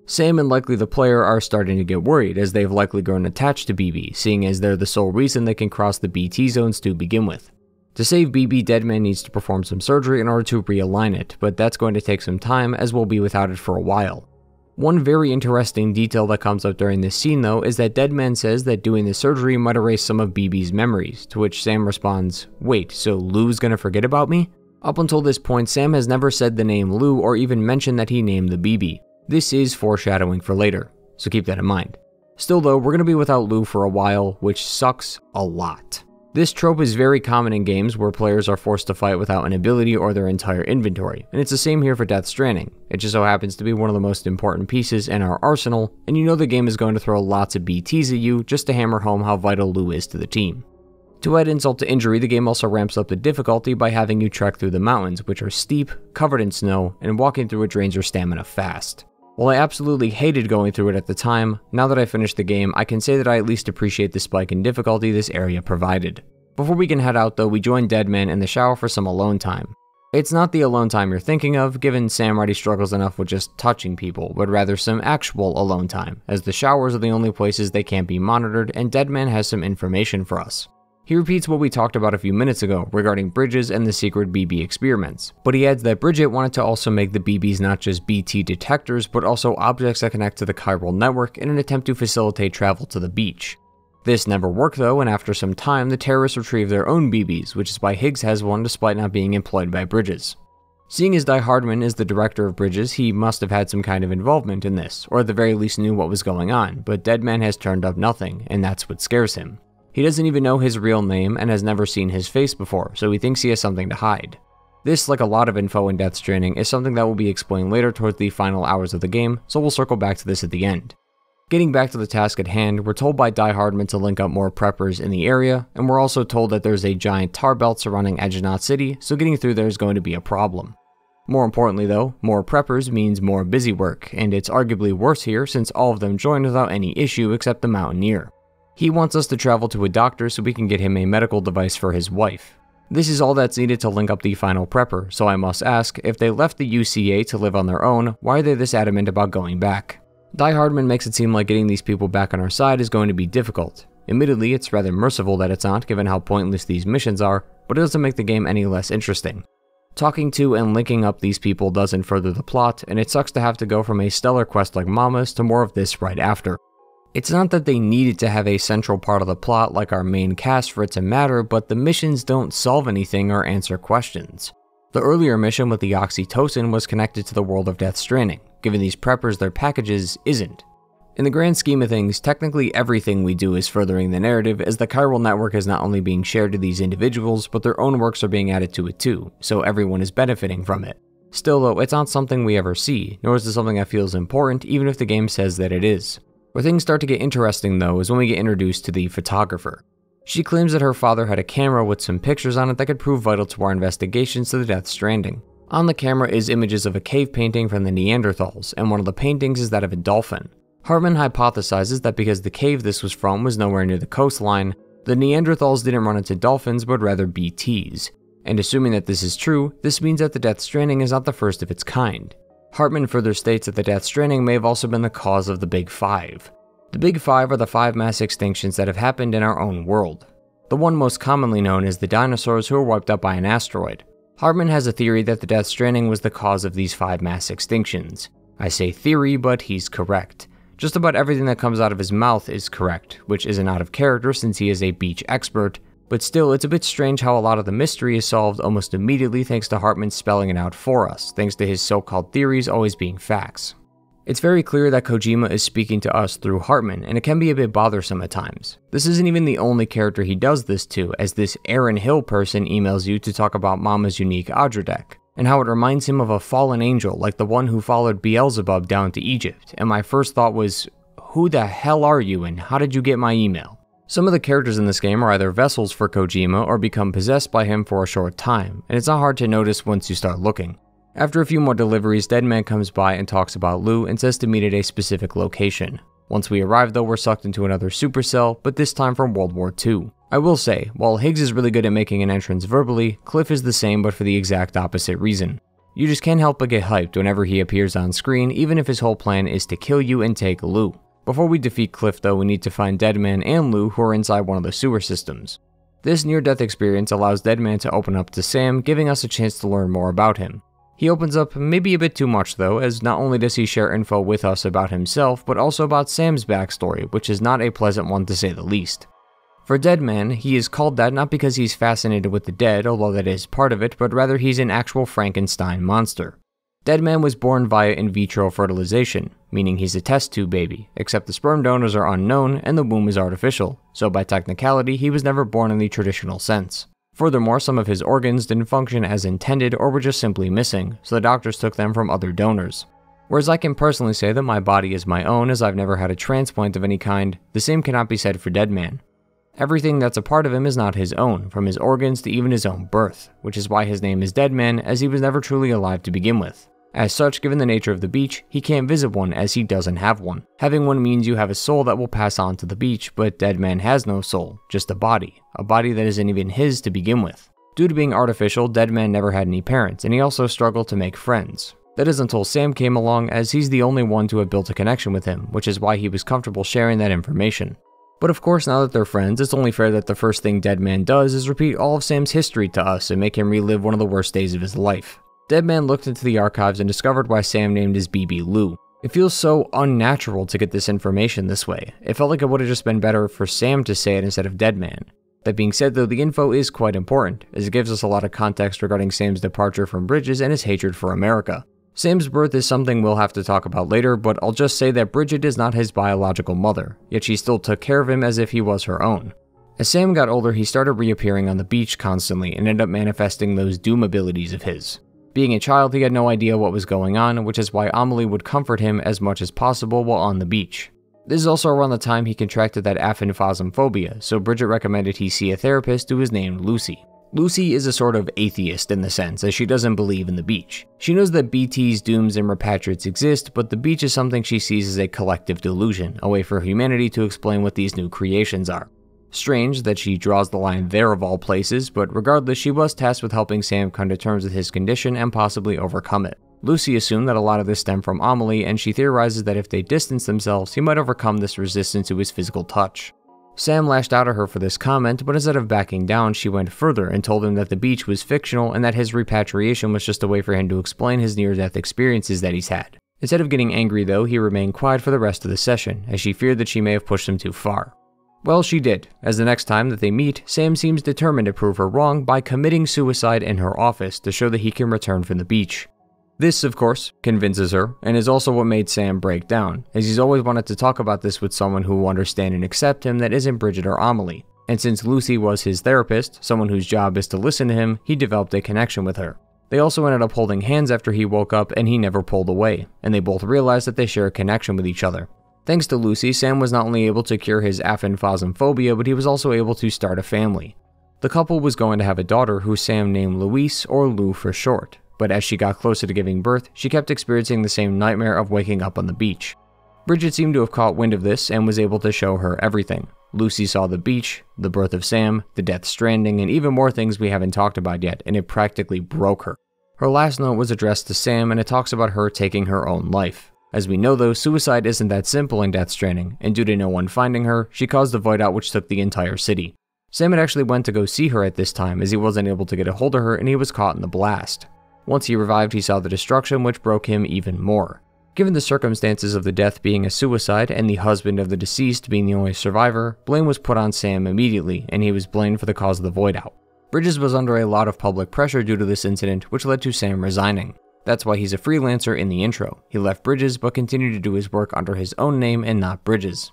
Speaker 1: Sam and likely the player are starting to get worried as they've likely grown attached to BB, seeing as they're the sole reason they can cross the BT zones to begin with. To save BB, Deadman needs to perform some surgery in order to realign it, but that's going to take some time as we'll be without it for a while. One very interesting detail that comes up during this scene though is that Deadman says that doing the surgery might erase some of BB's memories, to which Sam responds, wait, so Lou's gonna forget about me? Up until this point, Sam has never said the name Lou or even mentioned that he named the BB. This is foreshadowing for later, so keep that in mind. Still though, we're gonna be without Lou for a while, which sucks a lot. This trope is very common in games where players are forced to fight without an ability or their entire inventory, and it's the same here for Death Stranding. It just so happens to be one of the most important pieces in our arsenal, and you know the game is going to throw lots of BTs at you just to hammer home how vital Lou is to the team. To add insult to injury, the game also ramps up the difficulty by having you trek through the mountains, which are steep, covered in snow, and walking through it drains your stamina fast. While I absolutely hated going through it at the time, now that I finished the game, I can say that I at least appreciate the spike in difficulty this area provided. Before we can head out though, we join Deadman in the shower for some alone time. It's not the alone time you're thinking of, given Sam already struggles enough with just touching people, but rather some actual alone time, as the showers are the only places they can't be monitored and Deadman has some information for us. He repeats what we talked about a few minutes ago regarding Bridges and the secret BB experiments, but he adds that Bridget wanted to also make the BBs not just BT detectors, but also objects that connect to the chiral network in an attempt to facilitate travel to the beach. This never worked though, and after some time, the terrorists retrieve their own BBs, which is why Higgs has one despite not being employed by Bridges. Seeing as Heartman is the director of bridges, he must have had some kind of involvement in this, or at the very least knew what was going on, but Deadman has turned up nothing, and that's what scares him. He doesn't even know his real name and has never seen his face before, so he thinks he has something to hide. This, like a lot of info in Death Stranding, is something that will be explained later towards the final hours of the game, so we'll circle back to this at the end. Getting back to the task at hand, we're told by Heartman to link up more preppers in the area, and we're also told that there's a giant tar belt surrounding Edgenot City, so getting through there is going to be a problem. More importantly though, more preppers means more busy work, and it's arguably worse here since all of them joined without any issue except the Mountaineer. He wants us to travel to a doctor so we can get him a medical device for his wife. This is all that's needed to link up the final prepper, so I must ask, if they left the UCA to live on their own, why are they this adamant about going back? Heartman makes it seem like getting these people back on our side is going to be difficult. Admittedly, it's rather merciful that it's not, given how pointless these missions are, but it doesn't make the game any less interesting. Talking to and linking up these people doesn't further the plot, and it sucks to have to go from a stellar quest like Mama's to more of this right after. It's not that they needed to have a central part of the plot like our main cast for it to matter, but the missions don't solve anything or answer questions. The earlier mission with the oxytocin was connected to the world of Death Stranding, giving these preppers their packages isn't. In the grand scheme of things, technically everything we do is furthering the narrative, as the chiral network is not only being shared to these individuals, but their own works are being added to it too, so everyone is benefiting from it. Still though, it's not something we ever see, nor is it something that feels important even if the game says that it is. Where things start to get interesting though is when we get introduced to the photographer. She claims that her father had a camera with some pictures on it that could prove vital to our investigations to the Death Stranding. On the camera is images of a cave painting from the Neanderthals, and one of the paintings is that of a dolphin. Heartman hypothesizes that because the cave this was from was nowhere near the coastline, the Neanderthals didn't run into dolphins but rather BTs. And assuming that this is true, this means that the Death Stranding is not the first of its kind. Heartman further states that the Death Stranding may have also been the cause of the Big Five. The Big Five are the 5 mass extinctions that have happened in our own world. The one most commonly known is the dinosaurs who were wiped out by an asteroid. Heartman has a theory that the Death Stranding was the cause of these 5 mass extinctions. I say theory, but he's correct. Just about everything that comes out of his mouth is correct, which isn't out of character since he is a beach expert, but still it's a bit strange how a lot of the mystery is solved almost immediately thanks to Heartman spelling it out for us, thanks to his so-called theories always being facts. It's very clear that Kojima is speaking to us through Heartman, and it can be a bit bothersome at times. This isn't even the only character he does this to, as this Aaron Hill person emails you to talk about Mama's unique Adra deck, and how it reminds him of a fallen angel like the one who followed Beelzebub down to Egypt, and my first thought was, who the hell are you and how did you get my email? Some of the characters in this game are either vessels for Kojima or become possessed by him for a short time, and it's not hard to notice once you start looking. After a few more deliveries, Deadman comes by and talks about Lou and says to meet at a specific location. Once we arrive though, we're sucked into another supercell, but this time from World War II. I will say, while Higgs is really good at making an entrance verbally, Cliff is the same but for the exact opposite reason. You just can't help but get hyped whenever he appears on screen, even if his whole plan is to kill you and take Lou. Before we defeat Cliff though, we need to find Deadman and Lou who are inside one of the sewer systems. This near-death experience allows Deadman to open up to Sam, giving us a chance to learn more about him. He opens up maybe a bit too much though, as not only does he share info with us about himself, but also about Sam's backstory, which is not a pleasant one to say the least. For Deadman, he is called that not because he's fascinated with the dead, although that is part of it, but rather he's an actual Frankenstein monster. Deadman was born via in vitro fertilization, meaning he's a test tube baby, except the sperm donors are unknown and the womb is artificial, so by technicality he was never born in the traditional sense. Furthermore, some of his organs didn't function as intended or were just simply missing, so the doctors took them from other donors. Whereas I can personally say that my body is my own as I've never had a transplant of any kind, the same cannot be said for Deadman. Everything that's a part of him is not his own, from his organs to even his own birth, which is why his name is Deadman, as he was never truly alive to begin with. As such, given the nature of the beach, he can't visit one as he doesn't have one. Having one means you have a soul that will pass on to the beach, but Deadman has no soul, just a body that isn't even his to begin with. Due to being artificial, Deadman never had any parents, and he also struggled to make friends. That is until Sam came along, as he's the only one to have built a connection with him, which is why he was comfortable sharing that information. But of course, now that they're friends, it's only fair that the first thing Deadman does is repeat all of Sam's history to us and make him relive one of the worst days of his life. Deadman looked into the archives and discovered why Sam named his BB Lou. It feels so unnatural to get this information this way. It felt like it would have just been better for Sam to say it instead of Deadman. That being said though, the info is quite important, as it gives us a lot of context regarding Sam's departure from Bridges and his hatred for America. Sam's birth is something we'll have to talk about later, but I'll just say that Bridget is not his biological mother, yet she still took care of him as if he was her own. As Sam got older, he started reappearing on the beach constantly and ended up manifesting those doom abilities of his. Being a child, he had no idea what was going on, which is why Amelie would comfort him as much as possible while on the beach. This is also around the time he contracted that aphanphasmophobia, so Bridget recommended he see a therapist who was named Lucy. Lucy is a sort of atheist in the sense, as she doesn't believe in the beach. She knows that BTs, dooms, and repatriates exist, but the beach is something she sees as a collective delusion, a way for humanity to explain what these new creations are. Strange that she draws the line there of all places, but regardless, she was tasked with helping Sam come to terms with his condition and possibly overcome it. Lucy assumed that a lot of this stemmed from Amelie, and she theorizes that if they distance themselves, he might overcome this resistance to his physical touch. Sam lashed out at her for this comment, but instead of backing down, she went further and told him that the beach was fictional and that his repatriation was just a way for him to explain his near-death experiences that he's had. Instead of getting angry though, he remained quiet for the rest of the session, as she feared that she may have pushed him too far. Well, she did, as the next time that they meet, Sam seems determined to prove her wrong by committing suicide in her office to show that he can return from the beach. This, of course, convinces her, and is also what made Sam break down, as he's always wanted to talk about this with someone who will understand and accept him that isn't Bridget or Amelie. And since Lucy was his therapist, someone whose job is to listen to him, he developed a connection with her. They also ended up holding hands after he woke up, and he never pulled away, and they both realized that they share a connection with each other. Thanks to Lucy, Sam was not only able to cure his aphanphasmophobia, but he was also able to start a family. The couple was going to have a daughter who Sam named Louise, or Lou for short. But as she got closer to giving birth, she kept experiencing the same nightmare of waking up on the beach. Bridget seemed to have caught wind of this and was able to show her everything. Lucy saw the beach, the birth of Sam, the Death Stranding, and even more things we haven't talked about yet, and it practically broke her. Her last note was addressed to Sam, and it talks about her taking her own life. As we know though, suicide isn't that simple in Death Stranding, and due to no one finding her, she caused a void out which took the entire city. Sam had actually went to go see her at this time, as he wasn't able to get a hold of her and he was caught in the blast. Once he revived, he saw the destruction, which broke him even more. Given the circumstances of the death being a suicide and the husband of the deceased being the only survivor, blame was put on Sam immediately, and he was blamed for the cause of the void out. Bridges was under a lot of public pressure due to this incident, which led to Sam resigning. That's why he's a freelancer in the intro. He left Bridges but continued to do his work under his own name and not Bridges.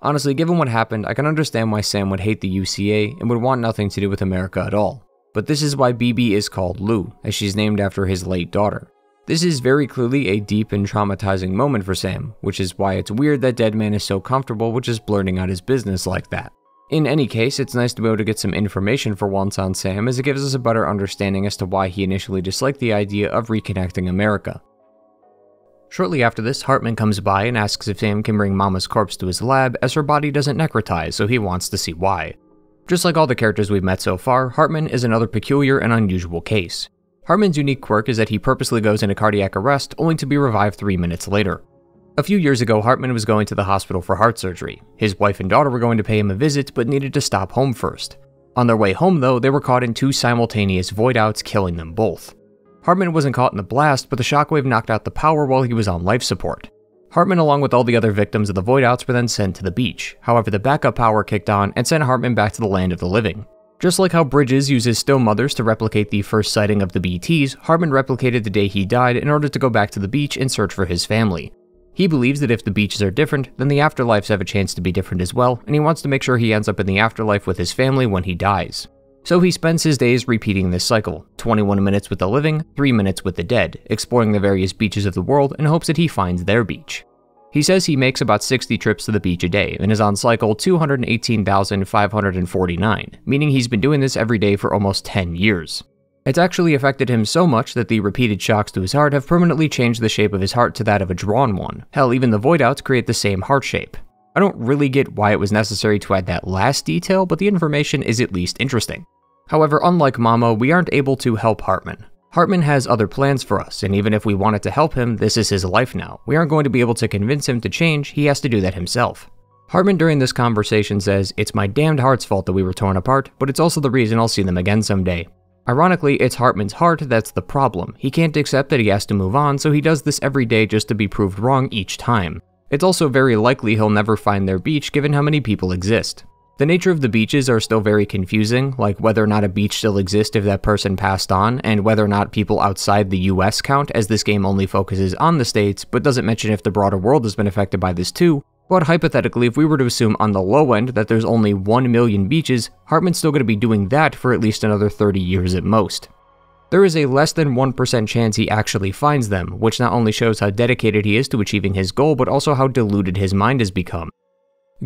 Speaker 1: Honestly, given what happened, I can understand why Sam would hate the UCA and would want nothing to do with America at all. But this is why BB is called Lou, as she's named after his late daughter. This is very clearly a deep and traumatizing moment for Sam, which is why it's weird that Deadman is so comfortable with just blurting out his business like that. In any case, it's nice to be able to get some information for once on Sam, as it gives us a better understanding as to why he initially disliked the idea of reconnecting America. Shortly after this, Heartman comes by and asks if Sam can bring Mama's corpse to his lab, as her body doesn't necrotize, so he wants to see why. Just like all the characters we've met so far, Heartman is another peculiar and unusual case. Heartman's unique quirk is that he purposely goes into cardiac arrest only to be revived 3 minutes later. A few years ago, Heartman was going to the hospital for heart surgery. His wife and daughter were going to pay him a visit, but needed to stop home first. On their way home though, they were caught in 2 simultaneous void outs, killing them both. Heartman wasn't caught in the blast, but the shockwave knocked out the power while he was on life support. Heartman, along with all the other victims of the void outs, were then sent to the beach. However, the backup power kicked on and sent Heartman back to the land of the living. Just like how Bridges uses still mothers to replicate the first sighting of the BTs, Heartman replicated the day he died in order to go back to the beach and search for his family. He believes that if the beaches are different, then the afterlives have a chance to be different as well, and he wants to make sure he ends up in the afterlife with his family when he dies. So he spends his days repeating this cycle, 21 minutes with the living, 3 minutes with the dead, exploring the various beaches of the world in hopes that he finds their beach. He says he makes about 60 trips to the beach a day and is on cycle 218,549, meaning he's been doing this every day for almost 10 years. It's actually affected him so much that the repeated shocks to his heart have permanently changed the shape of his heart to that of a drawn one. Hell, even the void outs create the same heart shape. I don't really get why it was necessary to add that last detail, but the information is at least interesting. However, unlike Mama, we aren't able to help Heartman. Heartman has other plans for us, and even if we wanted to help him, this is his life now. We aren't going to be able to convince him to change, he has to do that himself. Heartman during this conversation says, "It's my damned heart's fault that we were torn apart, but it's also the reason I'll see them again someday." Ironically, it's Heartman's heart that's the problem. He can't accept that he has to move on, so he does this every day just to be proved wrong each time. It's also very likely he'll never find their beach given how many people exist. The nature of the beaches are still very confusing, like whether or not a beach still exists if that person passed on, and whether or not people outside the US count, as this game only focuses on the States, but doesn't mention if the broader world has been affected by this too. But hypothetically, if we were to assume on the low end that there's only 1 million beaches, Heartman's still going to be doing that for at least another 30 years at most. There is a less than 1% chance he actually finds them, which not only shows how dedicated he is to achieving his goal, but also how deluded his mind has become.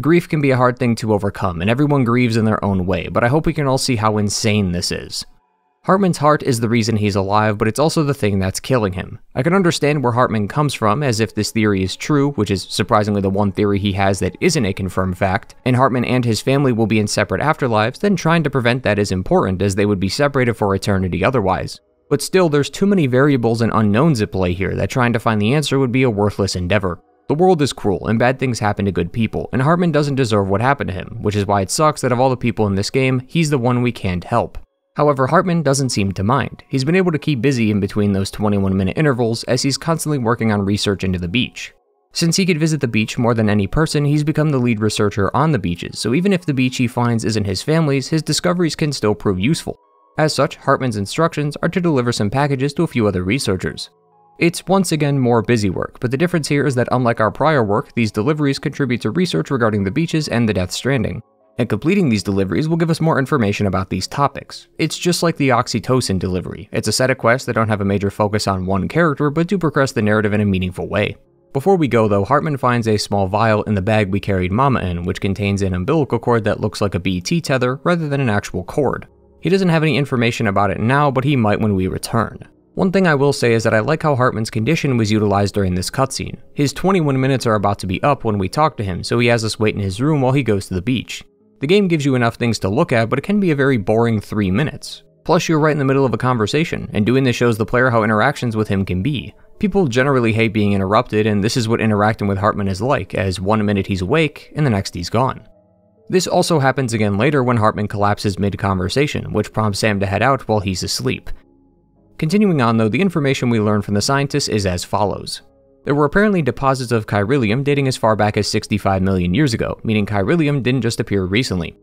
Speaker 1: Grief can be a hard thing to overcome, and everyone grieves in their own way, but I hope we can all see how insane this is. Heartman's heart is the reason he's alive, but it's also the thing that's killing him. I can understand where Heartman comes from, as if this theory is true, which is surprisingly the one theory he has that isn't a confirmed fact, and Heartman and his family will be in separate afterlives, then trying to prevent that is important, as they would be separated for eternity otherwise. But still, there's too many variables and unknowns at play here that trying to find the answer would be a worthless endeavor. The world is cruel, and bad things happen to good people, and Heartman doesn't deserve what happened to him, which is why it sucks that of all the people in this game, he's the one we can't help. However, Heartman doesn't seem to mind. He's been able to keep busy in between those 21-minute intervals as he's constantly working on research into the beach. Since he could visit the beach more than any person, he's become the lead researcher on the beaches, so even if the beach he finds isn't his family's, his discoveries can still prove useful. As such, Heartman's instructions are to deliver some packages to a few other researchers. It's once again more busy work, but the difference here is that unlike our prior work, these deliveries contribute to research regarding the beaches and the Death Stranding. And completing these deliveries will give us more information about these topics. It's just like the oxytocin delivery. It's a set of quests that don't have a major focus on one character, but do progress the narrative in a meaningful way. Before we go though, Heartman finds a small vial in the bag we carried Mama in, which contains an umbilical cord that looks like a BT tether rather than an actual cord. He doesn't have any information about it now, but he might when we return. One thing I will say is that I like how Heartman's condition was utilized during this cutscene. His 21 minutes are about to be up when we talk to him, so he has us wait in his room while he goes to the beach. The game gives you enough things to look at, but it can be a very boring 3 minutes. Plus, you're right in the middle of a conversation, and doing this shows the player how interactions with him can be. People generally hate being interrupted, and this is what interacting with Heartman is like, as 1 minute he's awake, and the next he's gone. This also happens again later when Heartman collapses mid-conversation, which prompts Sam to head out while he's asleep. Continuing on though, the information we learn from the scientists is as follows. There were apparently deposits of Chiralium dating as far back as 65 million years ago, meaning Chiralium didn't just appear recently.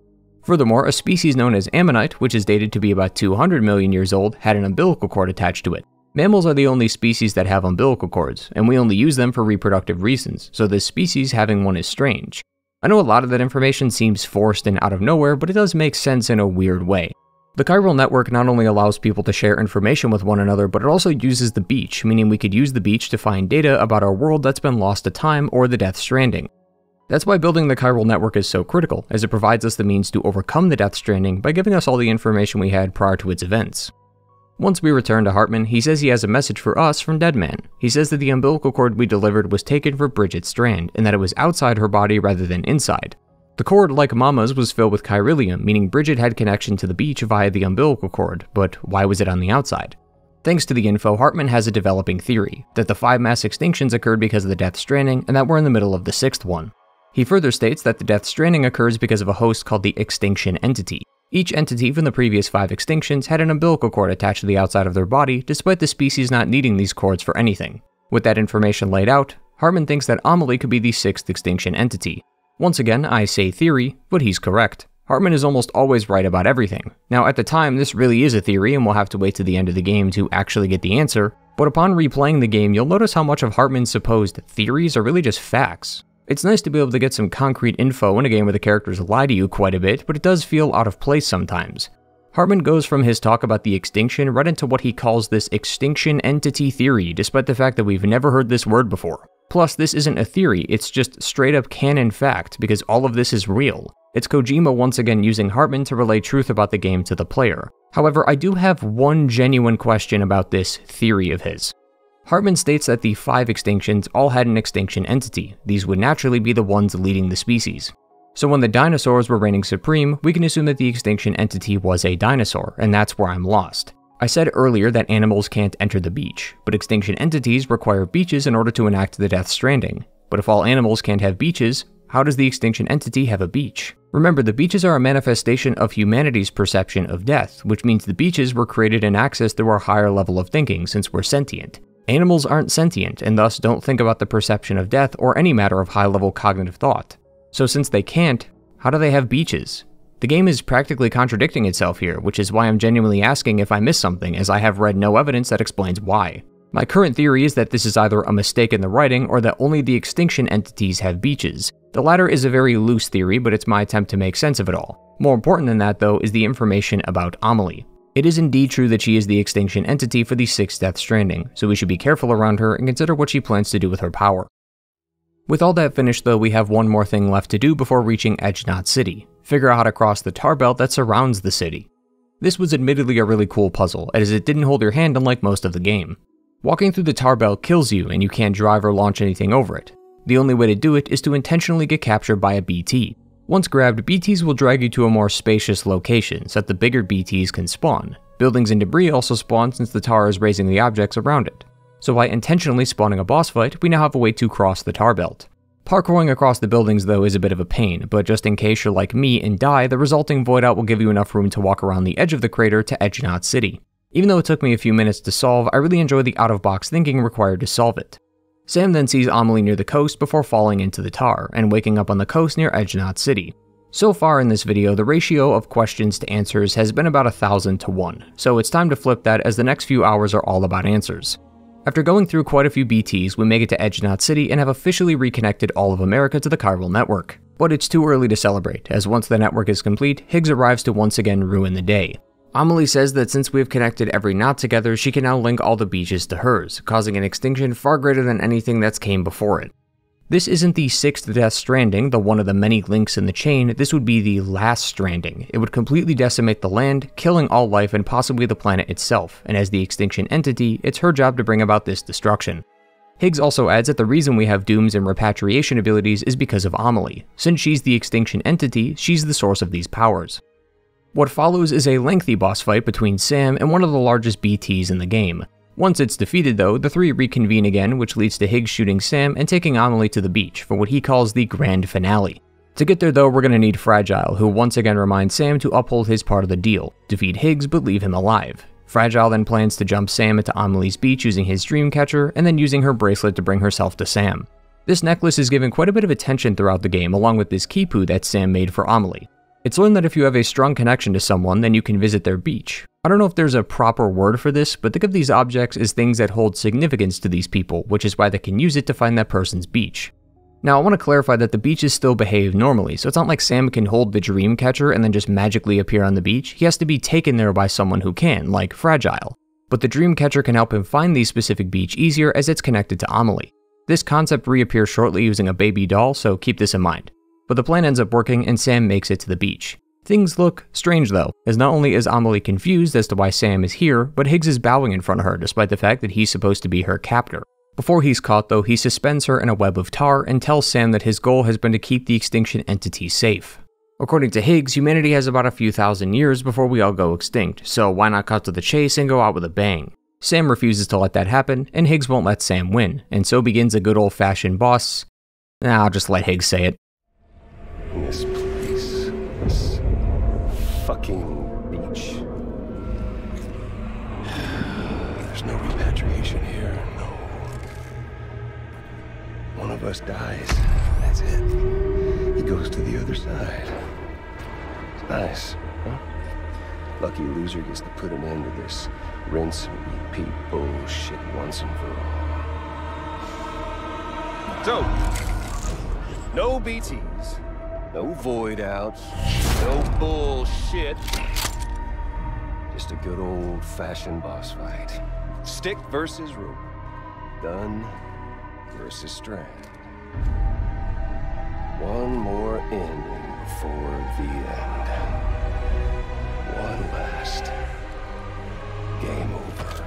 Speaker 1: Furthermore, a species known as ammonite, which is dated to be about 200 million years old, had an umbilical cord attached to it. Mammals are the only species that have umbilical cords, and we only use them for reproductive reasons, so this species having one is strange. I know a lot of that information seems forced and out of nowhere, but it does make sense in a weird way. The chiral network not only allows people to share information with one another, but it also uses the beach, meaning we could use the beach to find data about our world that's been lost to time or the Death Stranding. That's why building the chiral network is so critical, as it provides us the means to overcome the Death Stranding by giving us all the information we had prior to its events. Once we return to Heartman, he says he has a message for us from Deadman. He says that the umbilical cord we delivered was taken for Bridget Strand, and that it was outside her body rather than inside. The cord, like Mama's, was filled with Chiralium, meaning Bridget had connection to the beach via the umbilical cord, but why was it on the outside? Thanks to the info, Heartman has a developing theory, that the 5 mass extinctions occurred because of the Death Stranding, and that we're in the middle of the 6th one. He further states that the Death Stranding occurs because of a host called the Extinction Entity. Each entity from the previous 5 extinctions had an umbilical cord attached to the outside of their body, despite the species not needing these cords for anything. With that information laid out, Heartman thinks that Amelie could be the 6th extinction entity. Once again, I say theory, but he's correct. Heartman is almost always right about everything. Now, at the time, this really is a theory, and we'll have to wait to the end of the game to actually get the answer, but upon replaying the game, you'll notice how much of Heartman's supposed theories are really just facts. It's nice to be able to get some concrete info in a game where the characters lie to you quite a bit, but it does feel out of place sometimes. Heartman goes from his talk about the extinction right into what he calls this extinction entity theory, despite the fact that we've never heard this word before. Plus, this isn't a theory, it's just straight up canon fact, because all of this is real. It's Kojima once again using Heartman to relay truth about the game to the player. However, I do have one genuine question about this theory of his. Heartman states that the 5 extinctions all had an extinction entity. These would naturally be the ones leading the species. So when the dinosaurs were reigning supreme, we can assume that the extinction entity was a dinosaur, and that's where I'm lost. I said earlier that animals can't enter the beach, but extinction entities require beaches in order to enact the Death Stranding. But if all animals can't have beaches, how does the extinction entity have a beach? Remember, the beaches are a manifestation of humanity's perception of death, which means the beaches were created and accessed through our higher level of thinking since we're sentient. Animals aren't sentient, and thus don't think about the perception of death or any matter of high-level cognitive thought. So since they can't, how do they have beaches? The game is practically contradicting itself here, which is why I'm genuinely asking if I missed something, as I have read no evidence that explains why. My current theory is that this is either a mistake in the writing or that only the extinction entities have beaches. The latter is a very loose theory, but it's my attempt to make sense of it all. More important than that, though, is the information about Amelie. It is indeed true that she is the extinction entity for the 6th Death Stranding, so we should be careful around her and consider what she plans to do with her power. With all that finished though, we have one more thing left to do before reaching Edge Knot City. Figure out how to cross the tar belt that surrounds the city. This was admittedly a really cool puzzle, as it didn't hold your hand unlike most of the game. Walking through the tar belt kills you and you can't drive or launch anything over it. The only way to do it is to intentionally get captured by a BT. Once grabbed, BTs will drag you to a more spacious location so that the bigger BTs can spawn. Buildings and debris also spawn since the tar is raising the objects around it. So by intentionally spawning a boss fight, we now have a way to cross the tar belt. Parkouring across the buildings though is a bit of a pain, but just in case you're like me and die, the resulting void out will give you enough room to walk around the edge of the crater to Edge Knot City. Even though it took me a few minutes to solve, I really enjoy the out-of-box thinking required to solve it. Sam then sees Amelie near the coast before falling into the tar, and waking up on the coast near Edge Knot City. So far in this video, the ratio of questions to answers has been about 1,000 to 1, so it's time to flip that as the next few hours are all about answers. After going through quite a few BTs, we make it to Edge Knot City and have officially reconnected all of America to the chiral network. But it's too early to celebrate, as once the network is complete, Higgs arrives to once again ruin the day. Amelie says that since we've connected every knot together, she can now link all the beaches to hers, causing an extinction far greater than anything that's came before it. This isn't the 6th Death Stranding, the one of the many links in the chain, this would be the last stranding. It would completely decimate the land, killing all life and possibly the planet itself, and as the extinction entity, it's her job to bring about this destruction. Higgs also adds that the reason we have dooms and repatriation abilities is because of Amelie. Since she's the extinction entity, she's the source of these powers. What follows is a lengthy boss fight between Sam and one of the largest BTs in the game. Once it's defeated though, the three reconvene again, which leads to Higgs shooting Sam and taking Amelie to the beach for what he calls the grand finale. To get there though, we're going to need Fragile, who once again reminds Sam to uphold his part of the deal, defeat Higgs but leave him alive. Fragile then plans to jump Sam into Amelie's beach using his Dreamcatcher and then using her bracelet to bring herself to Sam. This necklace is given quite a bit of attention throughout the game, along with this Kipu that Sam made for Amelie. It's learned that if you have a strong connection to someone, then you can visit their beach. I don't know if there's a proper word for this, but think of these objects as things that hold significance to these people, which is why they can use it to find that person's beach. Now, I want to clarify that the beaches still behave normally, so it's not like Sam can hold the Dreamcatcher and then just magically appear on the beach. He has to be taken there by someone who can, like Fragile. But the Dreamcatcher can help him find the specific beach easier as it's connected to Amelie. This concept reappears shortly using a baby doll, so keep this in mind. But the plan ends up working and Sam makes it to the beach. Things look strange though, as not only is Amelie confused as to why Sam is here, but Higgs is bowing in front of her despite the fact that he's supposed to be her captor. Before he's caught though, he suspends her in a web of tar and tells Sam that his goal has been to keep the extinction entity safe. According to Higgs, humanity has about a few thousand years before we all go extinct, so why not cut to the chase and go out with a bang? Sam refuses to let that happen, and Higgs won't let Sam win, and so begins a good old-fashioned boss. I'll just let Higgs say it.
Speaker 3: This place, this fucking beach. There's no repatriation here, no. One of us dies, that's it. He goes to the other side. It's nice, huh? Lucky loser gets to put an end to this rinse and repeat bullshit once and for all. So, no BTs. No void outs, no bullshit. Just a good old-fashioned boss fight. Stick versus rope. Gun versus strand. One more ending before the end. One last game over.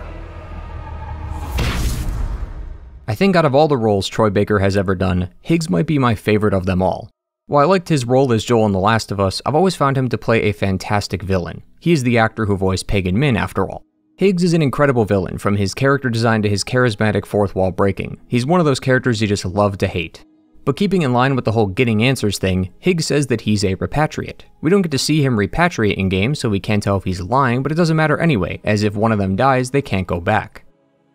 Speaker 1: I think out of all the roles Troy Baker has ever done, Higgs might be my favorite of them all. While I liked his role as Joel in The Last of Us, I've always found him to play a fantastic villain. He is the actor who voiced Pagan Min after all. Higgs is an incredible villain, from his character design to his charismatic fourth wall breaking. He's one of those characters you just love to hate. But keeping in line with the whole getting answers thing, Higgs says that he's a repatriate. We don't get to see him repatriate in game, so we can't tell if he's lying, but it doesn't matter anyway, as if one of them dies, they can't go back.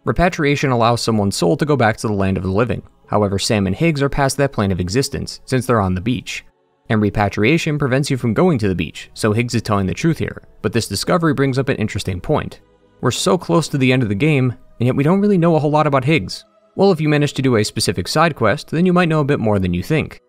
Speaker 1: Repatriation allows someone's soul to go back to the land of the living. However, Sam and Higgs are past that plane of existence, since they're on the beach. And repatriation prevents you from going to the beach, so Higgs is telling the truth here. But this discovery brings up an interesting point. We're so close to the end of the game, and yet we don't really know a whole lot about Higgs. Well, if you manage to do a specific side quest, then you might know a bit more than you think.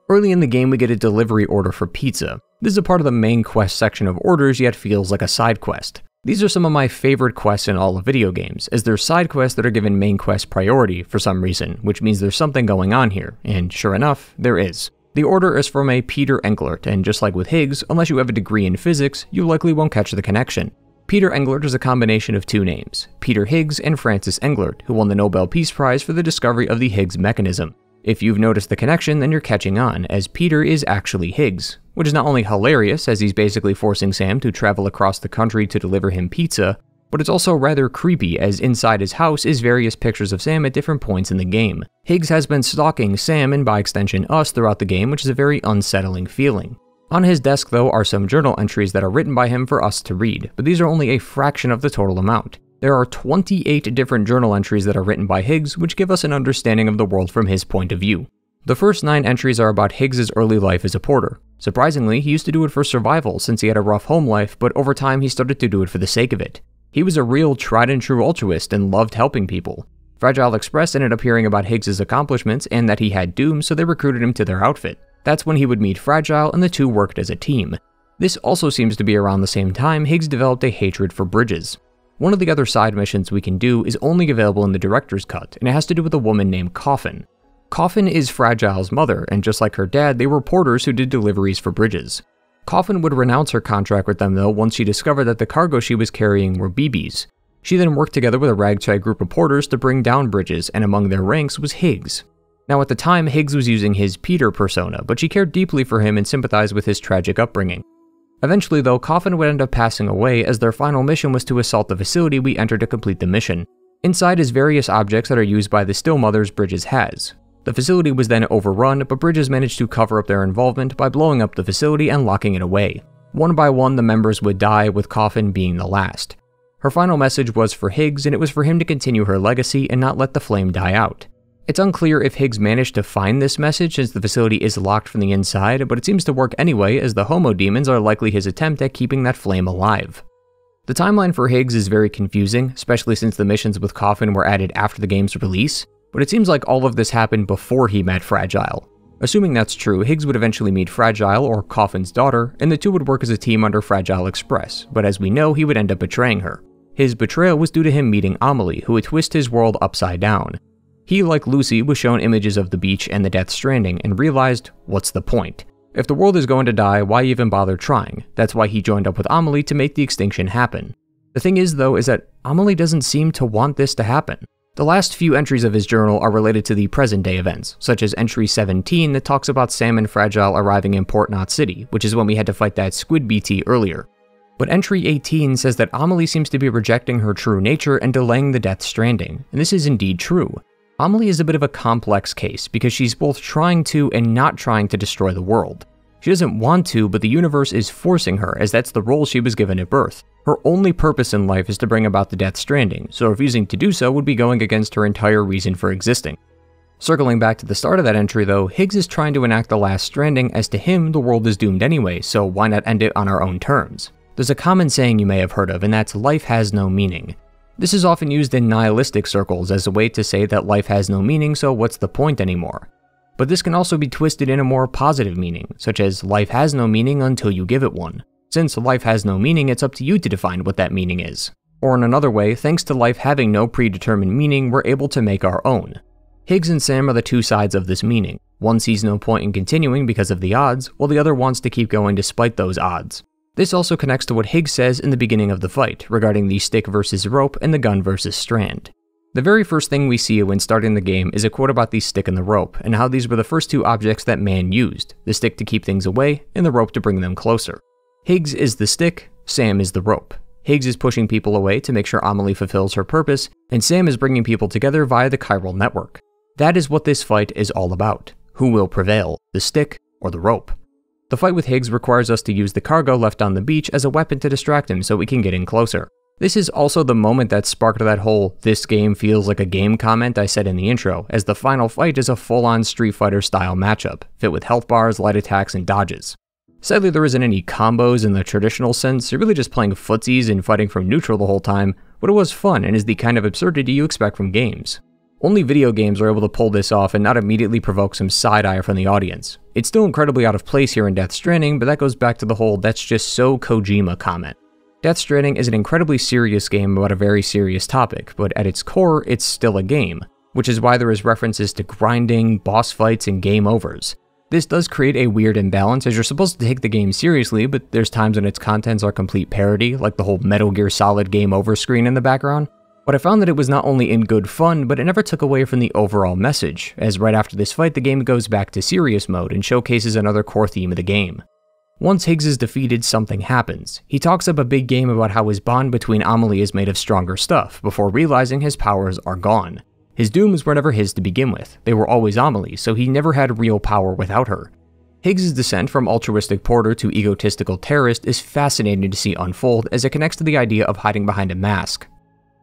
Speaker 1: Early in the game, we get a delivery order for pizza. This is a part of the main quest section of orders, yet feels like a side quest. These are some of my favorite quests in all of video games, as they're side quests that are given main quest priority for some reason, which means there's something going on here, and sure enough, there is. The order is from a Peter Englert, and just like with Higgs, unless you have a degree in physics, you likely won't catch the connection. Peter Englert is a combination of two names, Peter Higgs and Francis Englert, who won the Nobel Peace Prize for the discovery of the Higgs mechanism. If you've noticed the connection, then you're catching on, as Peter is actually Higgs, which is not only hilarious, as he's basically forcing Sam to travel across the country to deliver him pizza, but it's also rather creepy, as inside his house is various pictures of Sam at different points in the game. Higgs has been stalking Sam, and by extension us, throughout the game, which is a very unsettling feeling. On his desk, though, are some journal entries that are written by him for us to read, but these are only a fraction of the total amount. There are 28 different journal entries that are written by Higgs, which give us an understanding of the world from his point of view. The first 9 entries are about Higgs' early life as a porter. Surprisingly, he used to do it for survival since he had a rough home life, but over time he started to do it for the sake of it. He was a real tried-and-true altruist and loved helping people. Fragile Express ended up hearing about Higgs' accomplishments and that he had Doom, so they recruited him to their outfit. That's when he would meet Fragile, and the two worked as a team. This also seems to be around the same time Higgs developed a hatred for bridges. One of the other side missions we can do is only available in the director's cut, and it has to do with a woman named Coffin. Coffin is Fragile's mother, and just like her dad, they were porters who did deliveries for bridges. Coffin would renounce her contract with them though once she discovered that the cargo she was carrying were BBs. She then worked together with a ragtag group of porters to bring down bridges, and among their ranks was Higgs. Now at the time, Higgs was using his Peter persona, but she cared deeply for him and sympathized with his tragic upbringing. Eventually though, Coffin would end up passing away, as their final mission was to assault the facility we entered to complete the mission. Inside is various objects that are used by the Still Mothers Bridges has. The facility was then overrun, but Bridges managed to cover up their involvement by blowing up the facility and locking it away. One by one, the members would die, with Coffin being the last. Her final message was for Higgs, and it was for him to continue her legacy and not let the flame die out. It's unclear if Higgs managed to find this message since the facility is locked from the inside, but it seems to work anyway, as the Homo demons are likely his attempt at keeping that flame alive. The timeline for Higgs is very confusing, especially since the missions with Coffin were added after the game's release, but it seems like all of this happened before he met Fragile. Assuming that's true, Higgs would eventually meet Fragile, or Coffin's daughter, and the two would work as a team under Fragile Express, but as we know, he would end up betraying her. His betrayal was due to him meeting Amelie, who would twist his world upside down. He, like Lucy, was shown images of the beach and the Death Stranding and realized, what's the point? If the world is going to die, why even bother trying? That's why he joined up with Amelie to make the extinction happen. The thing is though, is that Amelie doesn't seem to want this to happen. The last few entries of his journal are related to the present-day events, such as entry 17 that talks about Sam and Fragile arriving in Port Knot City, which is when we had to fight that Squid BT earlier. But entry 18 says that Amelie seems to be rejecting her true nature and delaying the Death Stranding, and this is indeed true. Amelie is a bit of a complex case because she's both trying to and not trying to destroy the world. She doesn't want to, but the universe is forcing her, as that's the role she was given at birth. Her only purpose in life is to bring about the Death Stranding, so refusing to do so would be going against her entire reason for existing. Circling back to the start of that entry though, Higgs is trying to enact the last stranding, as to him the world is doomed anyway, so why not end it on our own terms? There's a common saying you may have heard of, and that's life has no meaning. This is often used in nihilistic circles as a way to say that life has no meaning, so what's the point anymore? But this can also be twisted in a more positive meaning, such as life has no meaning until you give it one. Since life has no meaning, it's up to you to define what that meaning is. Or in another way, thanks to life having no predetermined meaning, we're able to make our own. Higgs and Sam are the two sides of this meaning. One sees no point in continuing because of the odds, while the other wants to keep going despite those odds. This also connects to what Higgs says in the beginning of the fight, regarding the stick versus rope and the gun versus strand. The very first thing we see when starting the game is a quote about the stick and the rope, and how these were the first two objects that man used, the stick to keep things away, and the rope to bring them closer. Higgs is the stick, Sam is the rope. Higgs is pushing people away to make sure Amelie fulfills her purpose, and Sam is bringing people together via the chiral network. That is what this fight is all about. Who will prevail, the stick or the rope? The fight with Higgs requires us to use the cargo left on the beach as a weapon to distract him so we can get in closer. This is also the moment that sparked that whole "this game feels like a game" comment I said in the intro, as the final fight is a full-on Street Fighter style matchup, fit with health bars, light attacks, and dodges. Sadly, there isn't any combos in the traditional sense, you're really just playing footsies and fighting from neutral the whole time, but it was fun and is the kind of absurdity you expect from games. Only video games are able to pull this off and not immediately provoke some side-eye from the audience. It's still incredibly out of place here in Death Stranding, but that goes back to the whole "that's just so Kojima" comment. Death Stranding is an incredibly serious game about a very serious topic, but at its core, it's still a game, which is why there is references to grinding, boss fights, and game overs. This does create a weird imbalance, as you're supposed to take the game seriously, but there's times when its contents are complete parody, like the whole Metal Gear Solid game over screen in the background. But I found that it was not only in good fun, but it never took away from the overall message, as right after this fight the game goes back to serious mode and showcases another core theme of the game. Once Higgs is defeated, something happens. He talks up a big game about how his bond between Amelie is made of stronger stuff, before realizing his powers are gone. His dooms were never his to begin with, they were always Amelie's, so he never had real power without her. Higgs' descent from altruistic porter to egotistical terrorist is fascinating to see unfold as it connects to the idea of hiding behind a mask.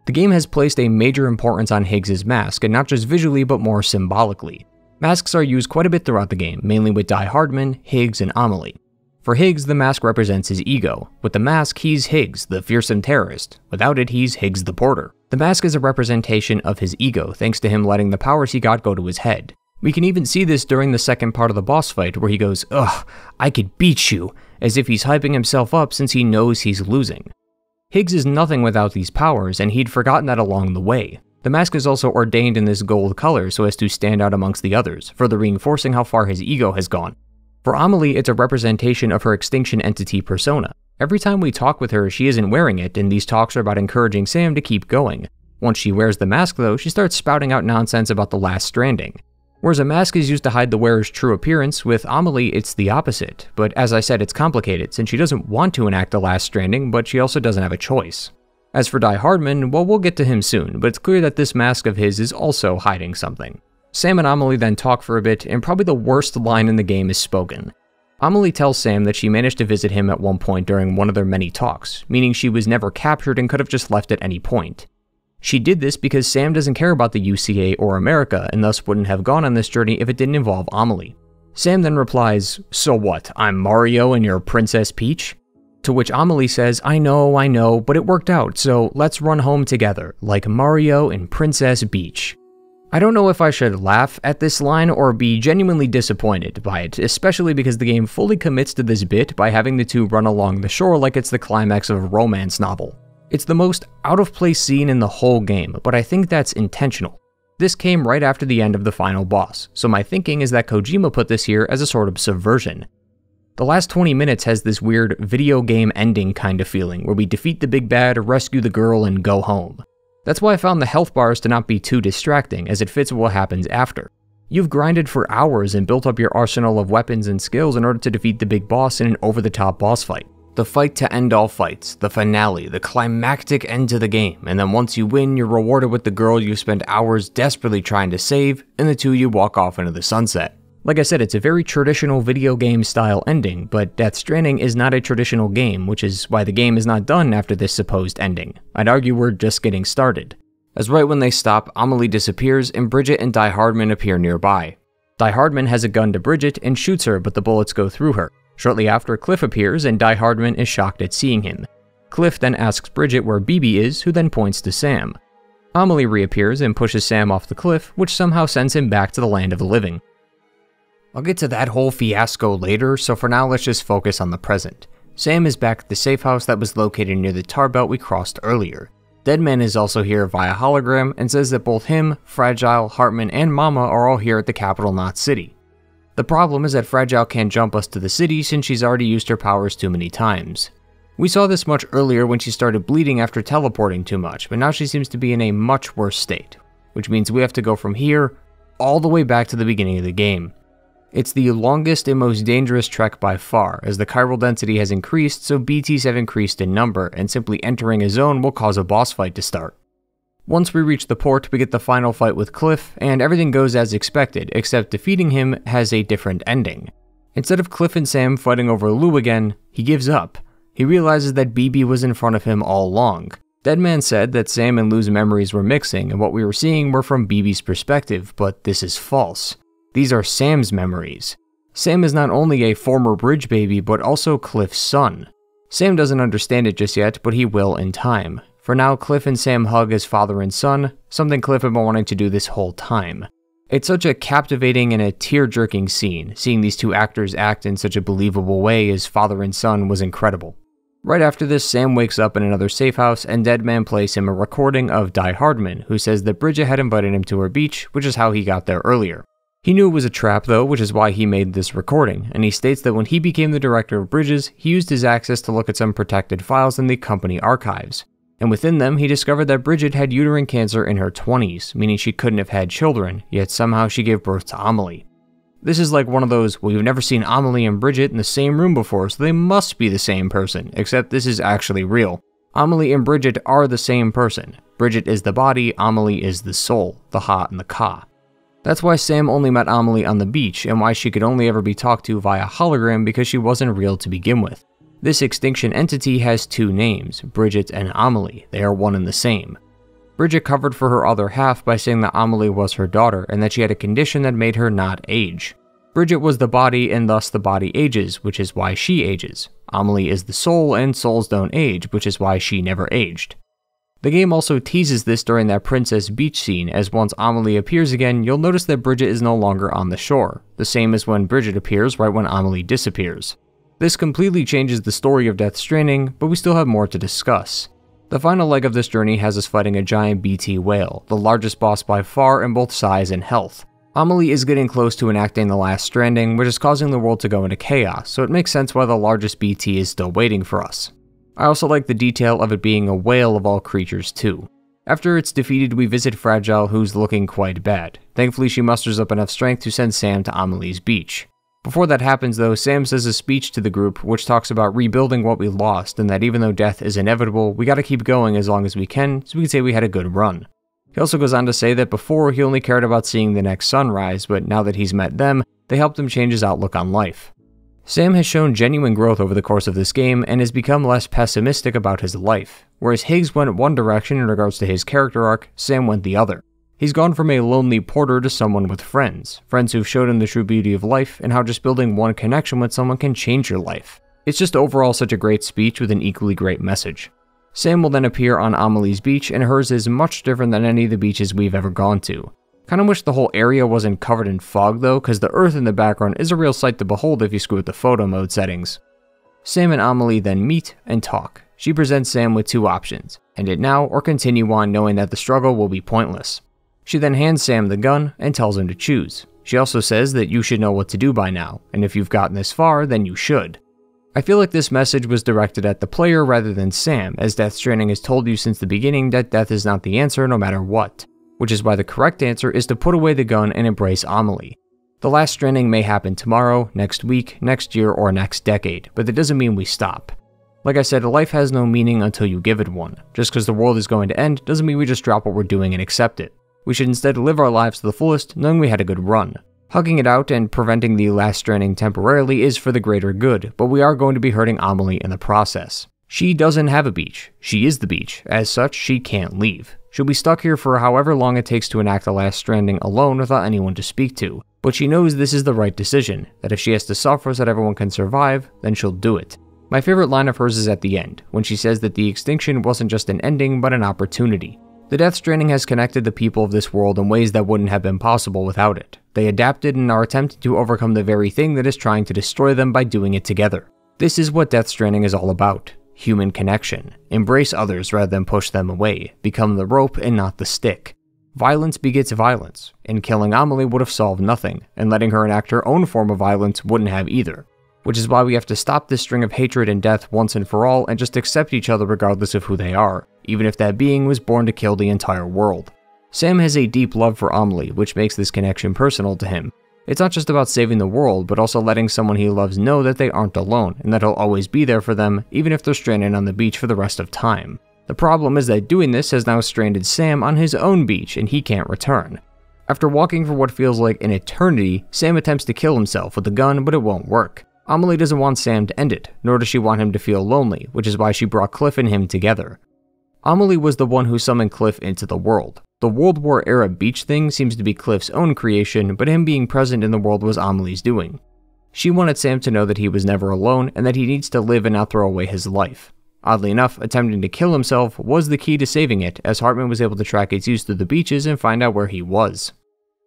Speaker 1: The game has placed a major importance on Higgs' mask, and not just visually but more symbolically. Masks are used quite a bit throughout the game, mainly with Heartman, Higgs, and Amelie. For Higgs, the mask represents his ego. With the mask, he's Higgs, the fearsome terrorist. Without it, he's Higgs the porter. The mask is a representation of his ego, thanks to him letting the powers he got go to his head. We can even see this during the second part of the boss fight, where he goes, "Ugh, I could beat you," as if he's hyping himself up since he knows he's losing. Higgs is nothing without these powers, and he'd forgotten that along the way. The mask is also ordained in this gold color so as to stand out amongst the others, further reinforcing how far his ego has gone. For Amelie, it's a representation of her extinction entity persona. Every time we talk with her, she isn't wearing it, and these talks are about encouraging Sam to keep going. Once she wears the mask though, she starts spouting out nonsense about the last stranding. Whereas a mask is used to hide the wearer's true appearance, with Amelie it's the opposite. But as I said, it's complicated, since she doesn't want to enact the last stranding, but she also doesn't have a choice. As for Heartman, well, we'll get to him soon, but it's clear that this mask of his is also hiding something. Sam and Amelie then talk for a bit, and probably the worst line in the game is spoken. Amelie tells Sam that she managed to visit him at one point during one of their many talks, meaning she was never captured and could have just left at any point. She did this because Sam doesn't care about the UCA or America, and thus wouldn't have gone on this journey if it didn't involve Amelie. Sam then replies, "So what, I'm Mario and you're Princess Peach?" To which Amelie says, I know, but it worked out, so let's run home together, like Mario and Princess Peach." I don't know if I should laugh at this line or be genuinely disappointed by it, especially because the game fully commits to this bit by having the two run along the shore like it's the climax of a romance novel. It's the most out-of-place scene in the whole game, but I think that's intentional. This came right after the end of the final boss, so my thinking is that Kojima put this here as a sort of subversion. The last 20 minutes has this weird video game ending kind of feeling, where we defeat the big bad, rescue the girl, and go home. That's why I found the health bars to not be too distracting, as it fits what happens after. You've grinded for hours and built up your arsenal of weapons and skills in order to defeat the big boss in an over-the-top boss fight. The fight to end all fights, the finale, the climactic end to the game, and then once you win, you're rewarded with the girl you spent hours desperately trying to save, and the two you walk off into the sunset. Like I said, it's a very traditional video game style ending, but Death Stranding is not a traditional game, which is why the game is not done after this supposed ending. I'd argue we're just getting started. As right when they stop, Amelie disappears and Bridget and Heartman appear nearby. Heartman has a gun to Bridget and shoots her, but the bullets go through her. Shortly after, Cliff appears and Heartman is shocked at seeing him. Cliff then asks Bridget where BB is, who then points to Sam. Amelie reappears and pushes Sam off the cliff, which somehow sends him back to the land of the living. I'll get to that whole fiasco later, so for now let's just focus on the present. Sam is back at the safe house that was located near the tar belt we crossed earlier. Deadman is also here via hologram and says that both him, Fragile, Heartman, and Mama are all here at the capital Knot City. The problem is that Fragile can't jump us to the city since she's already used her powers too many times. We saw this much earlier when she started bleeding after teleporting too much, but now she seems to be in a much worse state, which means we have to go from here all the way back to the beginning of the game. It's the longest and most dangerous trek by far, as the chiral density has increased, so BTs have increased in number, and simply entering a zone will cause a boss fight to start. Once we reach the port, we get the final fight with Cliff, and everything goes as expected, except defeating him has a different ending. Instead of Cliff and Sam fighting over Lou again, he gives up. He realizes that BB was in front of him all along. Deadman said that Sam and Lou's memories were mixing and what we were seeing were from BB's perspective, but this is false. These are Sam's memories. Sam is not only a former bridge baby, but also Cliff's son. Sam doesn't understand it just yet, but he will in time. For now, Cliff and Sam hug as father and son, something Cliff had been wanting to do this whole time. It's such a captivating and a tear-jerking scene. Seeing these two actors act in such a believable way as father and son was incredible. Right after this, Sam wakes up in another safe house and Deadman plays him a recording of Heartman, who says that Bridget had invited him to her beach, which is how he got there earlier. He knew it was a trap though, which is why he made this recording, and he states that when he became the director of Bridges, he used his access to look at some protected files in the company archives. And within them, he discovered that Bridget had uterine cancer in her 20s, meaning she couldn't have had children, yet somehow she gave birth to Amelie. This is like one of those, well, you've never seen Amelie and Bridget in the same room before, so they must be the same person, except this is actually real. Amelie and Bridget are the same person. Bridget is the body, Amelie is the soul, the ha and the ka. That's why Sam only met Amelie on the beach, and why she could only ever be talked to via hologram because she wasn't real to begin with. This extinction entity has two names, Bridget and Amelie. They are one and the same. Bridget covered for her other half by saying that Amelie was her daughter and that she had a condition that made her not age. Bridget was the body and thus the body ages, which is why she ages. Amelie is the soul and souls don't age, which is why she never aged. The game also teases this during that princess beach scene, as once Amelie appears again, you'll notice that Bridget is no longer on the shore, the same as when Bridget appears right when Amelie disappears. This completely changes the story of Death Stranding, but we still have more to discuss. The final leg of this journey has us fighting a giant BT whale, the largest boss by far in both size and health. Amelie is getting close to enacting the last stranding, which is causing the world to go into chaos, so it makes sense why the largest BT is still waiting for us. I also like the detail of it being a whale of all creatures too. After it's defeated, we visit Fragile, who's looking quite bad. Thankfully, she musters up enough strength to send Sam to Amelie's beach. Before that happens though, Sam says a speech to the group which talks about rebuilding what we lost and that even though death is inevitable, we gotta keep going as long as we can, so we can say we had a good run. He also goes on to say that before he only cared about seeing the next sunrise, but now that he's met them, they helped him change his outlook on life. Sam has shown genuine growth over the course of this game and has become less pessimistic about his life. Whereas Higgs went one direction in regards to his character arc, Sam went the other. He's gone from a lonely porter to someone with friends who've showed him the true beauty of life and how just building one connection with someone can change your life. It's just overall such a great speech with an equally great message. Sam will then appear on Amelie's beach, and hers is much different than any of the beaches we've ever gone to. Kinda wish the whole area wasn't covered in fog though, cause the earth in the background is a real sight to behold if you screw with the photo mode settings. Sam and Amelie then meet and talk. She presents Sam with two options, end it now or continue on knowing that the struggle will be pointless. She then hands Sam the gun and tells him to choose. She also says that you should know what to do by now, and if you've gotten this far, then you should. I feel like this message was directed at the player rather than Sam, as Death Stranding has told you since the beginning that death is not the answer no matter what, which is why the correct answer is to put away the gun and embrace Amelie. The last stranding may happen tomorrow, next week, next year, or next decade, but that doesn't mean we stop. Like I said, life has no meaning until you give it one. Just because the world is going to end doesn't mean we just drop what we're doing and accept it. We should instead live our lives to the fullest, knowing we had a good run. Hugging it out and preventing the last stranding temporarily is for the greater good, but we are going to be hurting Amelie in the process. She doesn't have a beach. She is the beach. As such, she can't leave. She'll be stuck here for however long it takes to enact the last stranding alone without anyone to speak to. But she knows this is the right decision, that if she has to suffer so that everyone can survive, then she'll do it. My favorite line of hers is at the end, when she says that the extinction wasn't just an ending, but an opportunity. The Death Stranding has connected the people of this world in ways that wouldn't have been possible without it. They adapted and are attempting to overcome the very thing that is trying to destroy them by doing it together. This is what Death Stranding is all about. Human connection. Embrace others rather than push them away. Become the rope and not the stick. Violence begets violence, and killing Amelie would have solved nothing, and letting her enact her own form of violence wouldn't have either. Which is why we have to stop this string of hatred and death once and for all and just accept each other regardless of who they are, even if that being was born to kill the entire world. Sam has a deep love for Amelie, which makes this connection personal to him. It's not just about saving the world, but also letting someone he loves know that they aren't alone, and that he'll always be there for them, even if they're stranded on the beach for the rest of time. The problem is that doing this has now stranded Sam on his own beach, and he can't return. After walking for what feels like an eternity, Sam attempts to kill himself with the gun, but it won't work. Amelie doesn't want Sam to end it, nor does she want him to feel lonely, which is why she brought Cliff and him together. Amelie was the one who summoned Cliff into the world. The World War era beach thing seems to be Cliff's own creation, but him being present in the world was Amelie's doing. She wanted Sam to know that he was never alone and that he needs to live and not throw away his life. Oddly enough, attempting to kill himself was the key to saving it, as Heartman was able to track its use through the beaches and find out where he was.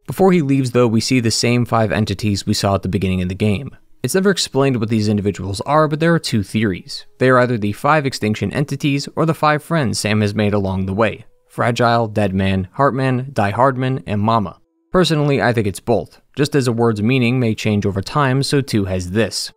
Speaker 1: Before he leaves though, we see the same 5 entities we saw at the beginning of the game. It's never explained what these individuals are, but there are 2 theories. They are either the 5 extinction entities or the 5 friends Sam has made along the way. Fragile, Deadman, Heartman, Die Hardman, and Mama. Personally, I think it's both. Just as a word's meaning may change over time, so too has this.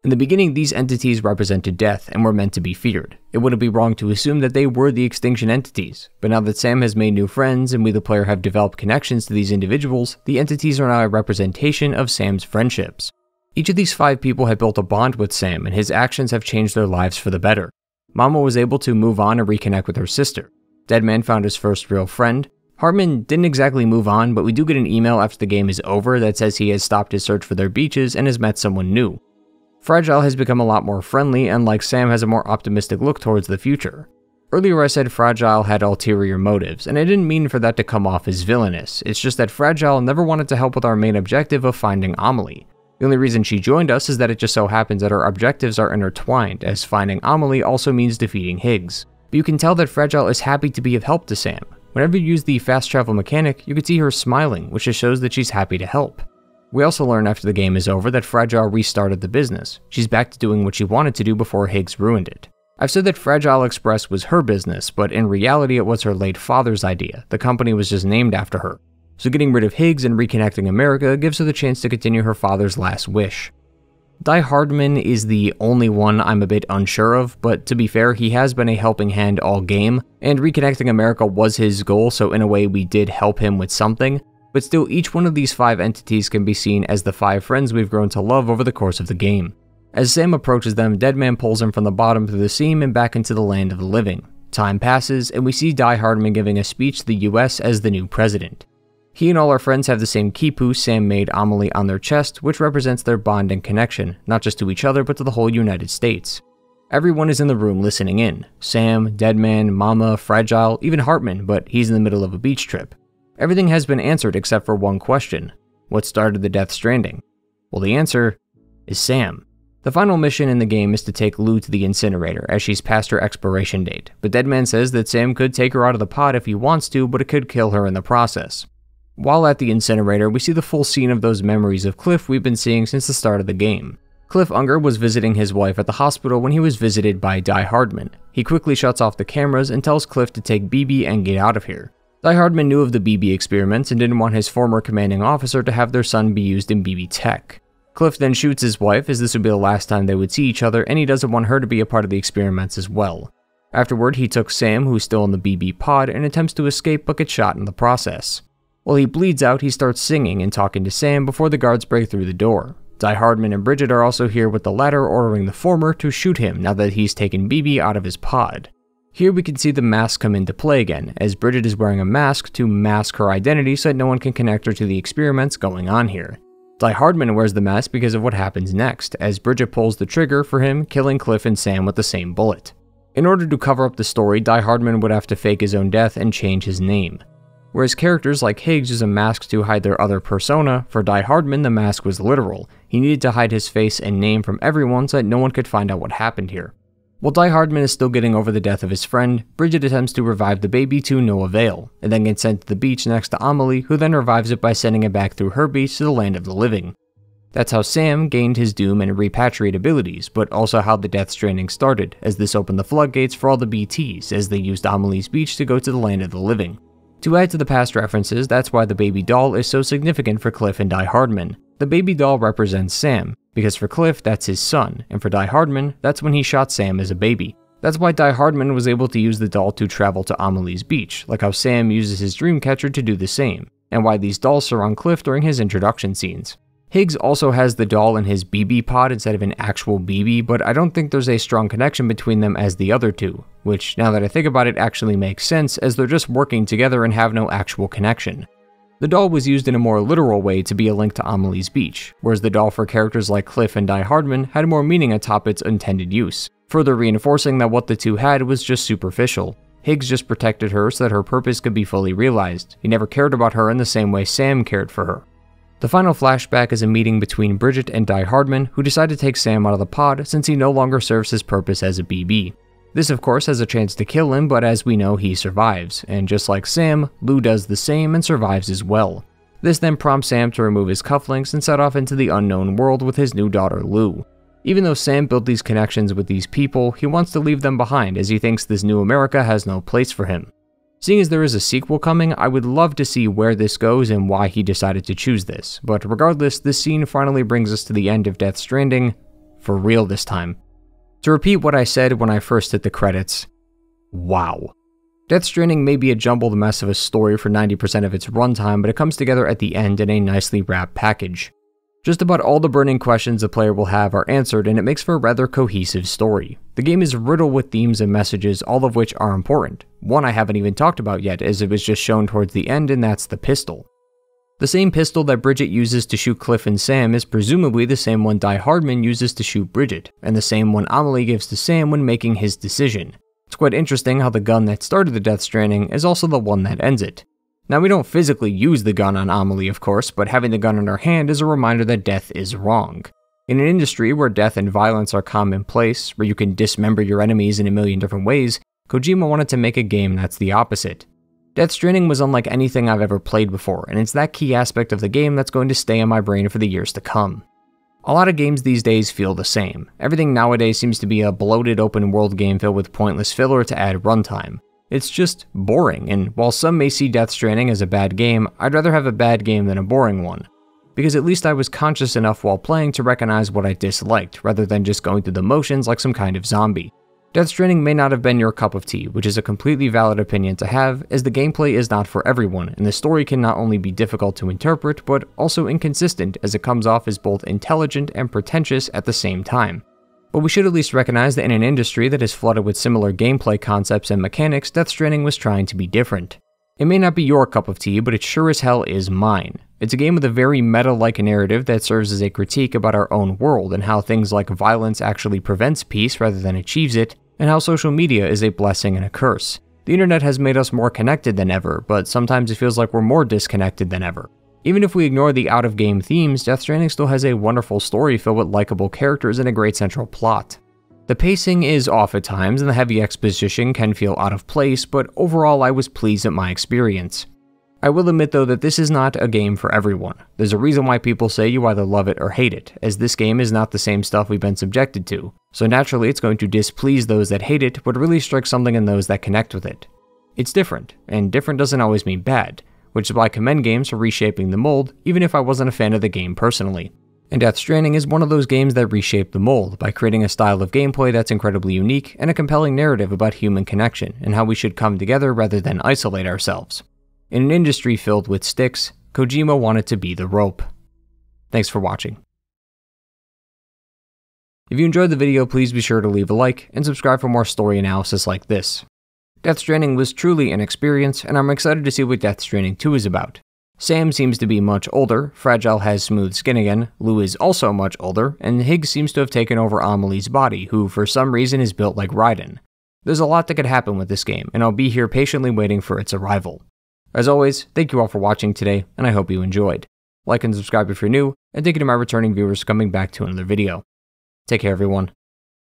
Speaker 1: In the beginning, these entities represented death and were meant to be feared. It wouldn't be wrong to assume that they were the extinction entities, but now that Sam has made new friends and we the player have developed connections to these individuals, the entities are now a representation of Sam's friendships. Each of these 5 people had built a bond with Sam, and his actions have changed their lives for the better. Mama was able to move on and reconnect with her sister. Deadman found his first real friend. Heartman didn't exactly move on, but we do get an email after the game is over that says he has stopped his search for their beaches and has met someone new. Fragile has become a lot more friendly, and like Sam has a more optimistic look towards the future. Earlier I said Fragile had ulterior motives, and I didn't mean for that to come off as villainous. It's just that Fragile never wanted to help with our main objective of finding Amelie. The only reason she joined us is that it just so happens that our objectives are intertwined, as finding Amelie also means defeating Higgs. But you can tell that Fragile is happy to be of help to Sam. Whenever you use the fast travel mechanic, you can see her smiling, which just shows that she's happy to help. We also learn after the game is over that Fragile restarted the business. She's back to doing what she wanted to do before Higgs ruined it. I've said that Fragile Express was her business, but in reality it was her late father's idea. The company was just named after her. So getting rid of Higgs and reconnecting America gives her the chance to continue her father's last wish. Die Hardman is the only one I'm a bit unsure of, but to be fair, he has been a helping hand all game, and reconnecting America was his goal, so in a way we did help him with something, but still each one of these 5 entities can be seen as the 5 friends we've grown to love over the course of the game. As Sam approaches them, Deadman pulls him from the bottom through the seam and back into the land of the living. Time passes, and we see Die Hardman giving a speech to the US as the new president. He and all our friends have the same quipu Sam made Amelie on their chest, which represents their bond and connection, not just to each other but to the whole United States. Everyone is in the room listening in. Sam, Deadman, Mama, Fragile, even Heartman, but he's in the middle of a beach trip. Everything has been answered except for one question. What started the Death Stranding? Well, the answer is Sam. The final mission in the game is to take Lou to the incinerator, as she's past her expiration date, but Deadman says that Sam could take her out of the pod if he wants to, but it could kill her in the process. While at the incinerator, we see the full scene of those memories of Cliff we've been seeing since the start of the game. Cliff Unger was visiting his wife at the hospital when he was visited by Die Hardman. He quickly shuts off the cameras and tells Cliff to take BB and get out of here. Die Hardman knew of the BB experiments and didn't want his former commanding officer to have their son be used in BB tech. Cliff then shoots his wife, as this would be the last time they would see each other, and he doesn't want her to be a part of the experiments as well. Afterward, he took Sam, who's still in the BB pod, and attempts to escape but gets shot in the process. While he bleeds out, he starts singing and talking to Sam before the guards break through the door. Die Hardman and Bridget are also here, with the latter ordering the former to shoot him now that he's taken BB out of his pod. Here we can see the mask come into play again, as Bridget is wearing a mask to mask her identity so that no one can connect her to the experiments going on here. Die Hardman wears the mask because of what happens next, as Bridget pulls the trigger for him, killing Cliff and Sam with the same bullet. In order to cover up the story, Die Hardman would have to fake his own death and change his name. Whereas characters like Higgs use a mask to hide their other persona, for Die Hardman the mask was literal. He needed to hide his face and name from everyone so that no one could find out what happened here. While Die Hardman is still getting over the death of his friend, Bridget attempts to revive the baby to no avail, and then gets sent to the beach next to Amelie, who then revives it by sending it back through her beach to the land of the living. That's how Sam gained his doom and repatriate abilities, but also how the Death Stranding started, as this opened the floodgates for all the BTs as they used Amelie's beach to go to the land of the living. To add to the past references, that's why the baby doll is so significant for Cliff and Die Hardman. The baby doll represents Sam, because for Cliff that's his son, and for Die Hardman, that's when he shot Sam as a baby. That's why Die Hardman was able to use the doll to travel to Amelie's beach, like how Sam uses his Dreamcatcher to do the same, and why these dolls surround Cliff during his introduction scenes. Higgs also has the doll in his BB pod instead of an actual BB, but I don't think there's a strong connection between them as the other two, which now that I think about it actually makes sense, as they're just working together and have no actual connection. The doll was used in a more literal way to be a link to Amelie's beach, whereas the doll for characters like Cliff and Die Hardman had more meaning atop its intended use, further reinforcing that what the two had was just superficial. Higgs just protected her so that her purpose could be fully realized. He never cared about her in the same way Sam cared for her. The final flashback is a meeting between Bridget and Die Heartman, who decide to take Sam out of the pod since he no longer serves his purpose as a BB. This of course has a chance to kill him, but as we know, he survives, and just like Sam, Lou does the same and survives as well. This then prompts Sam to remove his cufflinks and set off into the unknown world with his new daughter Lou. Even though Sam built these connections with these people, he wants to leave them behind as he thinks this new America has no place for him. Seeing as there is a sequel coming, I would love to see where this goes and why he decided to choose this, but regardless, this scene finally brings us to the end of Death Stranding, for real this time. To repeat what I said when I first hit the credits, wow. Death Stranding may be a jumbled mess of a story for 90% of its runtime, but it comes together at the end in a nicely wrapped package. Just about all the burning questions the player will have are answered, and it makes for a rather cohesive story. The game is riddled with themes and messages, all of which are important. One I haven't even talked about yet, as it was just shown towards the end, and that's the pistol. The same pistol that Bridget uses to shoot Cliff and Sam is presumably the same one Die Heartman uses to shoot Bridget, and the same one Amelie gives to Sam when making his decision. It's quite interesting how the gun that started the Death Stranding is also the one that ends it. Now, we don't physically use the gun on Amelie, of course, but having the gun in her hand is a reminder that death is wrong. In an industry where death and violence are commonplace, where you can dismember your enemies in a million different ways, Kojima wanted to make a game that's the opposite. Death Stranding was unlike anything I've ever played before, and it's that key aspect of the game that's going to stay in my brain for the years to come. A lot of games these days feel the same. Everything nowadays seems to be a bloated open world game filled with pointless filler to add runtime. It's just boring, and while some may see Death Stranding as a bad game, I'd rather have a bad game than a boring one. Because at least I was conscious enough while playing to recognize what I disliked, rather than just going through the motions like some kind of zombie. Death Stranding may not have been your cup of tea, which is a completely valid opinion to have, as the gameplay is not for everyone, and the story can not only be difficult to interpret, but also inconsistent as it comes off as both intelligent and pretentious at the same time. But we should at least recognize that in an industry that is flooded with similar gameplay concepts and mechanics, Death Stranding was trying to be different. It may not be your cup of tea, but it sure as hell is mine. It's a game with a very meta-like narrative that serves as a critique about our own world and how things like violence actually prevents peace rather than achieves it, and how social media is a blessing and a curse. The internet has made us more connected than ever, but sometimes it feels like we're more disconnected than ever. Even if we ignore the out-of-game themes, Death Stranding still has a wonderful story filled with likable characters and a great central plot. The pacing is off at times, and the heavy exposition can feel out of place, but overall I was pleased at my experience. I will admit though that this is not a game for everyone. There's a reason why people say you either love it or hate it, as this game is not the same stuff we've been subjected to, so naturally it's going to displease those that hate it, but really strike something in those that connect with it. It's different, and different doesn't always mean bad, which is why I commend games for reshaping the mold, even if I wasn't a fan of the game personally. And Death Stranding is one of those games that reshaped the mold by creating a style of gameplay that's incredibly unique and a compelling narrative about human connection and how we should come together rather than isolate ourselves. In an industry filled with sticks, Kojima wanted to be the rope. Thanks for watching. If you enjoyed the video, please be sure to leave a like and subscribe for more story analysis like this. Death Stranding was truly an experience, and I'm excited to see what Death Stranding 2 is about. Sam seems to be much older, Fragile has smooth skin again, Lou is also much older, and Higgs seems to have taken over Amelie's body, who for some reason is built like Raiden. There's a lot that could happen with this game, and I'll be here patiently waiting for its arrival. As always, thank you all for watching today, and I hope you enjoyed. Like and subscribe if you're new, and thank you to my returning viewers for coming back to another video. Take care everyone.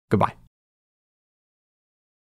Speaker 1: Goodbye.